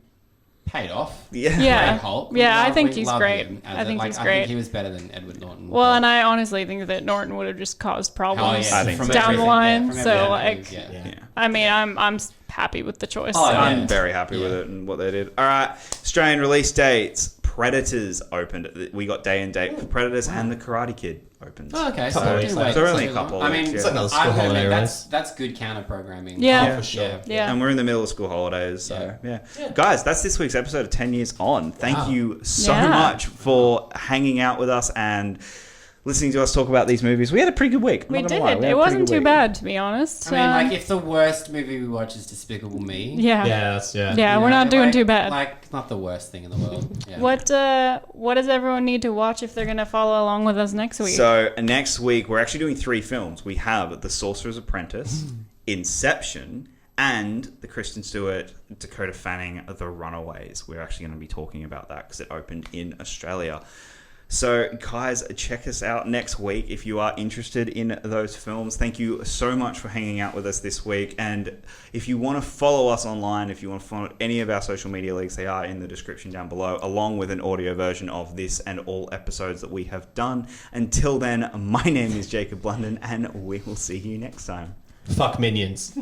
[SPEAKER 4] paid off.
[SPEAKER 3] Yeah.
[SPEAKER 1] Yeah.
[SPEAKER 4] Great Hulk.
[SPEAKER 1] Yeah, I
[SPEAKER 4] We
[SPEAKER 1] think
[SPEAKER 4] we
[SPEAKER 1] he's
[SPEAKER 4] love
[SPEAKER 1] great.
[SPEAKER 4] him
[SPEAKER 1] I
[SPEAKER 4] as
[SPEAKER 1] think
[SPEAKER 4] like,
[SPEAKER 1] he's
[SPEAKER 4] I
[SPEAKER 1] great.
[SPEAKER 4] think he was better than Edward Norton.
[SPEAKER 1] Well, and I honestly think that Norton would have just caused
[SPEAKER 4] Oh,
[SPEAKER 1] problems
[SPEAKER 3] I think
[SPEAKER 4] from
[SPEAKER 3] so.
[SPEAKER 1] down the
[SPEAKER 4] everything,
[SPEAKER 1] line.
[SPEAKER 4] from
[SPEAKER 1] So
[SPEAKER 4] everything,
[SPEAKER 1] like,
[SPEAKER 4] yeah.
[SPEAKER 5] Yeah.
[SPEAKER 3] Yeah.
[SPEAKER 1] I mean, I'm happy with the choice.
[SPEAKER 4] Oh, yeah.
[SPEAKER 3] I'm very happy with it and what they did. All right, Australian release dates. Predators opened. We got day and date for Predators and the Karate Kid opened.
[SPEAKER 4] Oh, okay,
[SPEAKER 5] Couple
[SPEAKER 4] so,
[SPEAKER 5] of weeks
[SPEAKER 4] wait
[SPEAKER 3] So only
[SPEAKER 4] too
[SPEAKER 3] a couple
[SPEAKER 4] long.
[SPEAKER 3] of
[SPEAKER 4] I mean,
[SPEAKER 3] weeks,
[SPEAKER 5] It's like another school
[SPEAKER 4] I'm gonna
[SPEAKER 5] holiday,
[SPEAKER 4] admit,
[SPEAKER 5] right?
[SPEAKER 4] that's good counter programming.
[SPEAKER 1] Yeah.
[SPEAKER 5] For sure.
[SPEAKER 1] Yeah.
[SPEAKER 3] And we're in the middle of school holidays, so yeah. Guys, that's this week's episode of 10 Years On. Thank
[SPEAKER 5] Wow.
[SPEAKER 3] you so
[SPEAKER 1] Yeah.
[SPEAKER 3] much for hanging out with us and listening to us talk about these movies. We had a pretty good week. I'm
[SPEAKER 1] We
[SPEAKER 3] not
[SPEAKER 1] did.
[SPEAKER 3] gonna lie. We had
[SPEAKER 1] It
[SPEAKER 3] a
[SPEAKER 1] wasn't
[SPEAKER 3] pretty
[SPEAKER 1] too
[SPEAKER 3] good week.
[SPEAKER 1] bad, to be honest.
[SPEAKER 4] I mean, like if the worst movie we watch is Despicable Me.
[SPEAKER 1] yeah.
[SPEAKER 5] Yeah, that's
[SPEAKER 1] Yeah,
[SPEAKER 4] you
[SPEAKER 1] we're
[SPEAKER 4] know,
[SPEAKER 1] not doing
[SPEAKER 4] like-
[SPEAKER 1] too bad.
[SPEAKER 4] Like not the worst thing in the world. Yeah.
[SPEAKER 1] What does everyone need to watch if they're going to follow along with us next week?
[SPEAKER 3] So next week, we're actually doing 3 films. We have The Sorcerer's Apprentice, Inception, and the Kristen Stewart, Dakota Fanning, The Runaways. We're actually going to be talking about that because it opened in Australia. So, guys, check us out next week if you are interested in those films. Thank you so much for hanging out with us this week. And if you want to follow us online, if you want to follow any of our social media links, they are in the description down below, along with an audio version of this and all episodes that we have done. Until then, my name is Jacob Blunden, and we will see you next time.
[SPEAKER 5] Fuck minions.